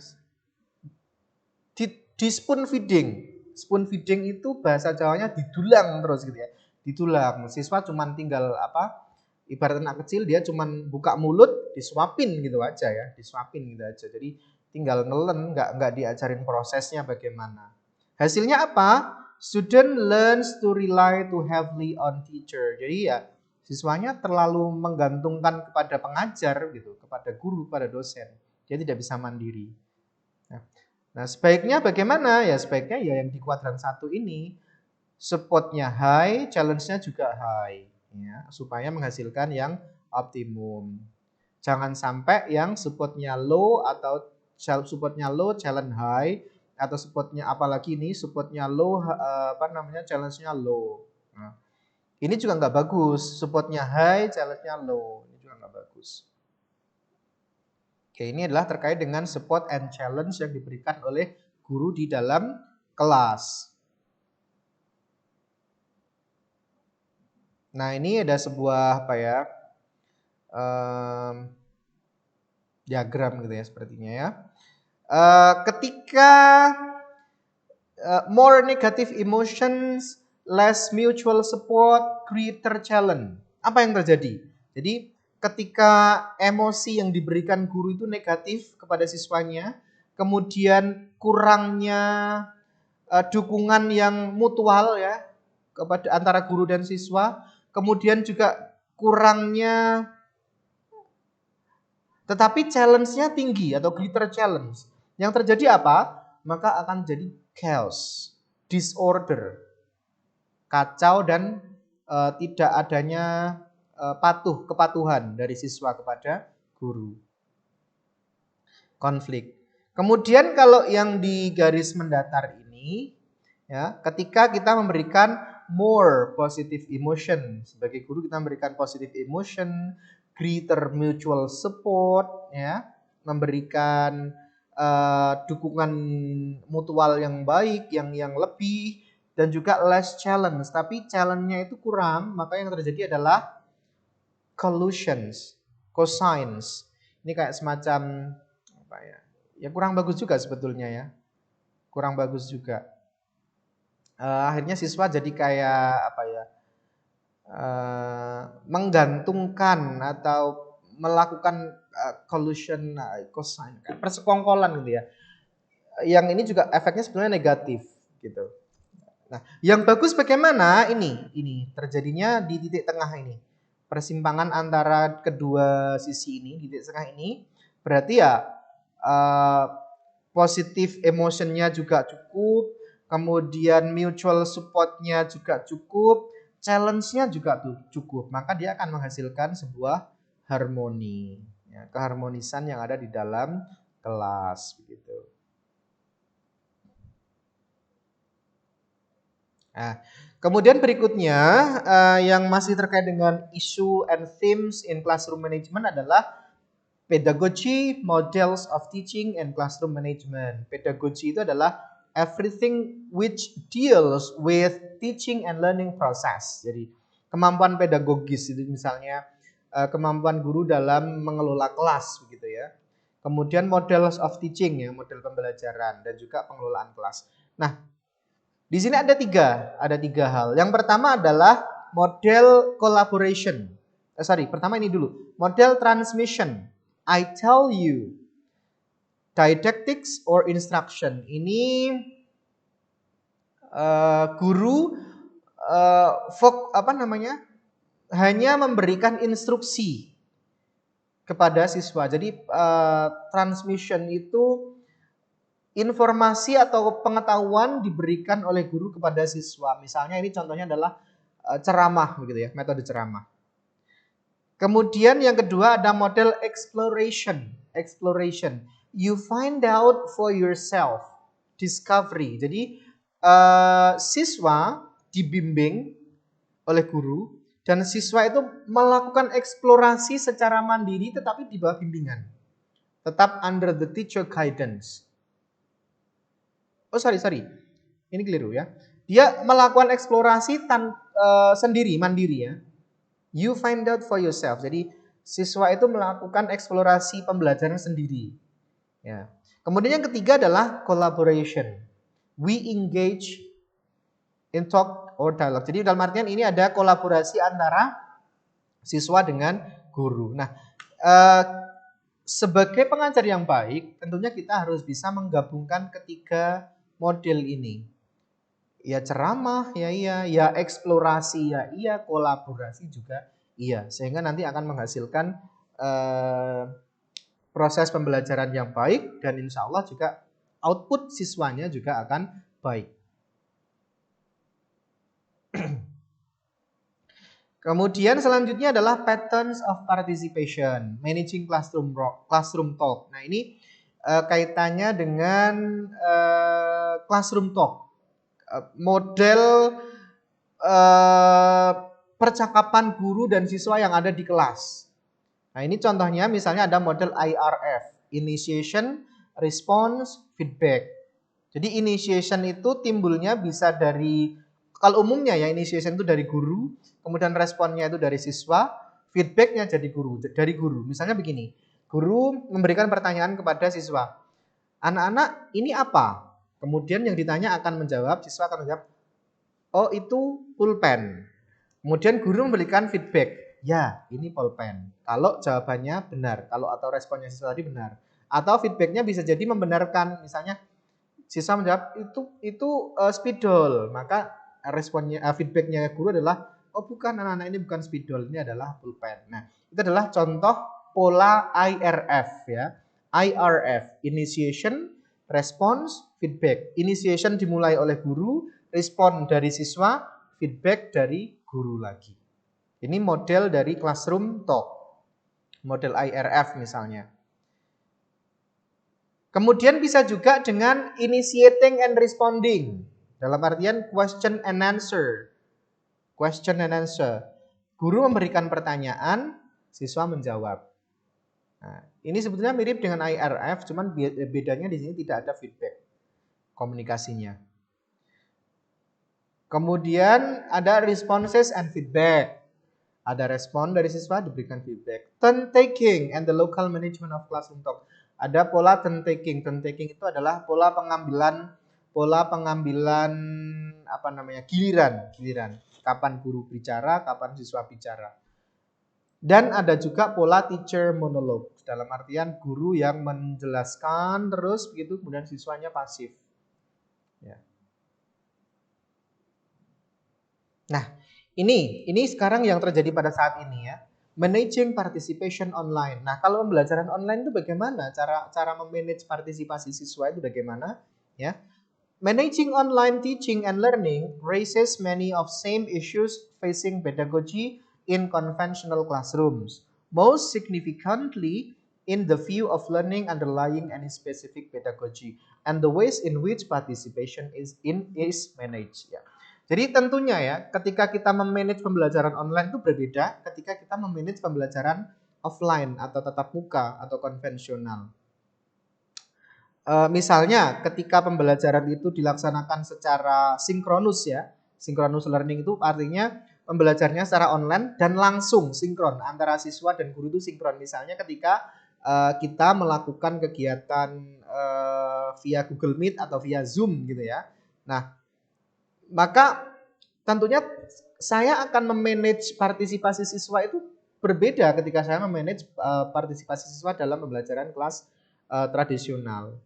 Di spoon feeding. Spoon feeding itu bahasa Jawanya didulang terus gitu ya. Didulang. Siswa cuman tinggal apa? Ibarat anak kecil dia cuman buka mulut disuapin gitu aja ya, disuapin gitu aja. Jadi tinggal nelen, nggak diajarin prosesnya bagaimana. Hasilnya apa? Student learns to rely too heavily on teacher. Jadi ya siswanya terlalu menggantungkan kepada pengajar gitu, kepada guru, kepada dosen. Dia tidak bisa mandiri. Nah, sebaiknya bagaimana? Ya sebaiknya ya yang di kuadran 1 ini supportnya high, challenge-nya juga high ya, supaya menghasilkan yang optimum. Jangan sampai yang supportnya low atau supportnya low, challenge high, atau supportnya apalagi ini supportnya low challenge-nya low. Nah, ini juga nggak bagus, supportnya high, challenge-nya low, ini juga nggak bagus. Oke, ini adalah terkait dengan support and challenge yang diberikan oleh guru di dalam kelas. Nah, ini ada sebuah diagram gitu ya sepertinya ya. Ketika more negative emotions, less mutual support, greater challenge. Apa yang terjadi? Jadi ketika emosi yang diberikan guru itu negatif kepada siswanya, kemudian kurangnya dukungan yang mutual ya kepada antara guru dan siswa, kemudian juga kurangnya tetapi challenge-nya tinggi atau greater challenge. Yang terjadi apa? Maka akan jadi chaos, disorder, kacau dan tidak adanya kepatuhan dari siswa kepada guru. konflik. Kemudian kalau yang di garis mendatar ini, ya, ketika kita memberikan more positive emotion, sebagai guru kita memberikan positive emotion, greater mutual support, ya, memberikan dukungan mutual yang baik, yang lebih, dan juga less challenge. Tapi challenge-nya itu kurang, maka yang terjadi adalah collusions, cosines. Ini kayak semacam apa ya? Ya kurang bagus juga sebetulnya ya. Kurang bagus juga. Akhirnya siswa jadi kayak apa ya? Menggantungkan atau melakukan collusion, cosine, persekongkolan gitu ya. Yang ini juga efeknya sebenarnya negatif gitu. Nah, yang bagus bagaimana? Ini terjadinya di titik tengah ini. Persimpangan antara kedua sisi ini, di titik tengah ini. Berarti ya positive emotionnya juga cukup, kemudian mutual supportnya juga cukup, challenge-nya juga cukup. Maka dia akan menghasilkan sebuah harmoni, ya, keharmonisan yang ada di dalam kelas begitu. Nah, kemudian berikutnya yang masih terkait dengan issue and themes in classroom management adalah pedagogy, models of teaching and classroom management. Pedagogy itu adalah everything which deals with teaching and learning process. Jadi kemampuan pedagogis itu misalnya kemampuan guru dalam mengelola kelas begitu ya. Kemudian models of teaching ya, model pembelajaran dan juga pengelolaan kelas. Nah, di sini ada tiga hal. Yang pertama adalah model collaboration. Pertama ini dulu. Model transmission. I tell you. Didactics or instruction. Ini guru hanya memberikan instruksi kepada siswa. Jadi transmission itu informasi atau pengetahuan diberikan oleh guru kepada siswa. Misalnya ini contohnya adalah ceramah begitu ya, metode ceramah. Kemudian yang kedua ada model exploration. Exploration. You find out for yourself. Discovery. Jadi siswa dibimbing oleh guru dan siswa itu melakukan eksplorasi secara mandiri tetapi di bawah bimbingan. Tetap under the teacher guidance. Ini keliru ya. Dia melakukan eksplorasi sendiri, mandiri ya. You find out for yourself. Jadi siswa itu melakukan eksplorasi pembelajaran sendiri. Ya. Kemudian yang ketiga adalah collaboration. We engage in talk or dialogue. Jadi dalam artian ini ada kolaborasi antara siswa dengan guru. Nah, sebagai pengajar yang baik, tentunya kita harus bisa menggabungkan ketiga model ini. Ya ceramah, ya iya, ya eksplorasi, ya iya, kolaborasi juga iya. Sehingga nanti akan menghasilkan proses pembelajaran yang baik dan insya Allah juga output siswanya juga akan baik. Kemudian selanjutnya adalah patterns of participation, managing classroom talk. Nah ini kaitannya dengan classroom talk. Model percakapan guru dan siswa yang ada di kelas. Nah ini contohnya misalnya ada model IRF, Initiation, Response, Feedback. Jadi initiation itu timbulnya bisa dari, kalau umumnya ya initiation itu dari guru, kemudian responnya itu dari siswa, feedbacknya dari guru. Misalnya begini, guru memberikan pertanyaan kepada siswa, anak-anak ini apa? Kemudian yang ditanya akan menjawab, siswa akan menjawab, oh itu pulpen. Kemudian guru memberikan feedback, ya ini pulpen. Kalau jawabannya benar, atau responnya siswa tadi benar. Atau feedbacknya bisa jadi membenarkan, misalnya siswa menjawab itu spidol, maka responnya feedbacknya guru adalah oh bukan, anak-anak ini bukan spidol, ini adalah pulpen. Nah itu adalah contoh pola IRF ya. IRF, initiation, response, feedback. Initiation dimulai oleh guru, respon dari siswa, feedback dari guru lagi. Ini model dari classroom talk, model IRF misalnya. Kemudian bisa juga dengan initiating and responding. Dalam artian question and answer. Question and answer. Guru memberikan pertanyaan, siswa menjawab. Nah, ini sebetulnya mirip dengan IRF, cuman bedanya di sini tidak ada feedback komunikasinya. Kemudian ada responses and feedback. Ada respon dari siswa, diberikan feedback. Turn taking and the local management of classroom talk. Ada pola turn taking. Turn taking itu adalah pola pengambilan giliran. Kapan guru bicara, kapan siswa bicara. Dan ada juga pola teacher monologue. Dalam artian guru yang menjelaskan terus begitu, kemudian siswanya pasif. Ya. Nah, ini sekarang yang terjadi pada saat ini ya. Managing participation online. Nah, kalau pembelajaran online itu bagaimana? Cara memanage partisipasi siswa itu bagaimana? Ya. Managing online teaching and learning raises many of same issues facing pedagogy in conventional classrooms. Most significantly in the view of learning underlying any specific pedagogy and the ways in which participation is managed. Ya. Jadi tentunya ya, ketika kita memanage pembelajaran online itu berbeda ketika kita memanage pembelajaran offline atau tatap muka atau konvensional. Misalnya ketika pembelajaran itu dilaksanakan secara sinkronus ya, synchronous learning itu artinya pembelajarannya secara online dan langsung sinkron antara siswa dan guru itu sinkron. Misalnya ketika kita melakukan kegiatan via Google Meet atau via Zoom gitu ya. Nah, maka tentunya saya akan memanage partisipasi siswa itu berbeda ketika saya memanage partisipasi siswa dalam pembelajaran kelas tradisional.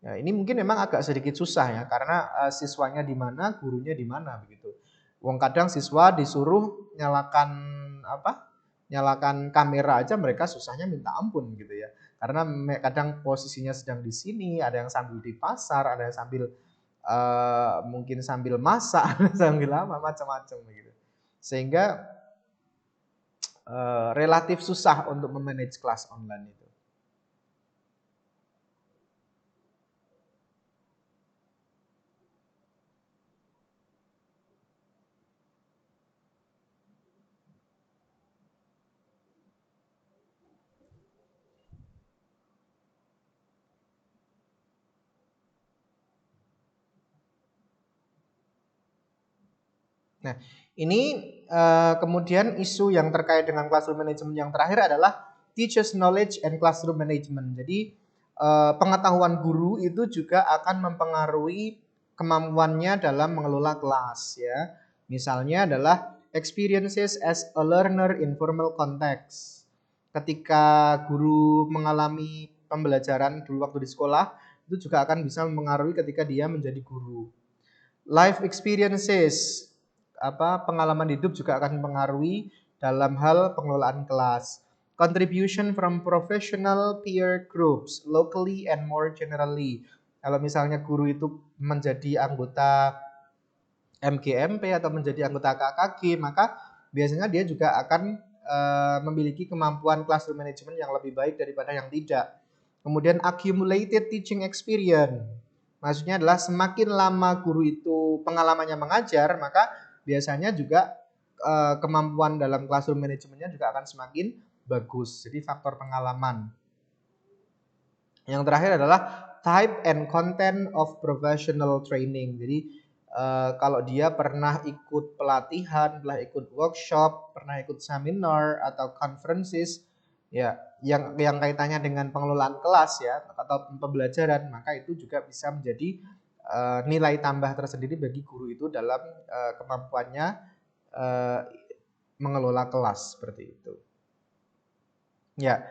Ya, ini mungkin memang agak sedikit susah ya karena siswanya di mana, gurunya di mana begitu. Wong kadang siswa disuruh nyalakan kamera aja mereka susahnya minta ampun gitu ya. Karena kadang posisinya sedang di sini, ada yang sambil di pasar, ada yang sambil mungkin sambil masak, sambil apa macam-macam begitu. Sehingga relatif susah untuk memanage kelas online itu. Nah, ini kemudian isu yang terkait dengan classroom management yang terakhir adalah teachers knowledge and classroom management. Jadi pengetahuan guru itu juga akan mempengaruhi kemampuannya dalam mengelola kelas ya. Misalnya adalah experiences as a learner in formal context. Ketika guru mengalami pembelajaran dulu waktu di sekolah, itu juga akan bisa mempengaruhi ketika dia menjadi guru. Life experiences, pengalaman hidup juga akan mempengaruhi dalam hal pengelolaan kelas. Contribution from professional peer groups, locally and more generally. Kalau misalnya guru itu menjadi anggota MGMP atau menjadi anggota KKG, maka biasanya dia juga akan memiliki kemampuan classroom management yang lebih baik daripada yang tidak. Kemudian accumulated teaching experience. Maksudnya adalah semakin lama guru itu pengalamannya mengajar, maka biasanya juga kemampuan dalam classroom manajemennya juga akan semakin bagus. Jadi faktor pengalaman. Yang terakhir adalah type and content of professional training. Jadi kalau dia pernah ikut pelatihan, pernah ikut workshop, pernah ikut seminar atau conferences, ya yang kaitannya dengan pengelolaan kelas ya atau pembelajaran, maka itu juga bisa menjadi nilai tambah tersendiri bagi guru itu dalam kemampuannya mengelola kelas seperti itu. Ya,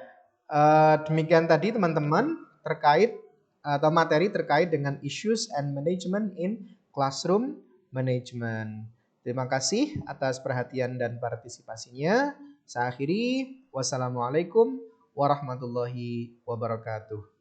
demikian tadi teman-teman terkait atau materi terkait dengan issues and management in classroom management. Terima kasih atas perhatian dan partisipasinya. Saya akhiri. Wassalamualaikum warahmatullahi wabarakatuh.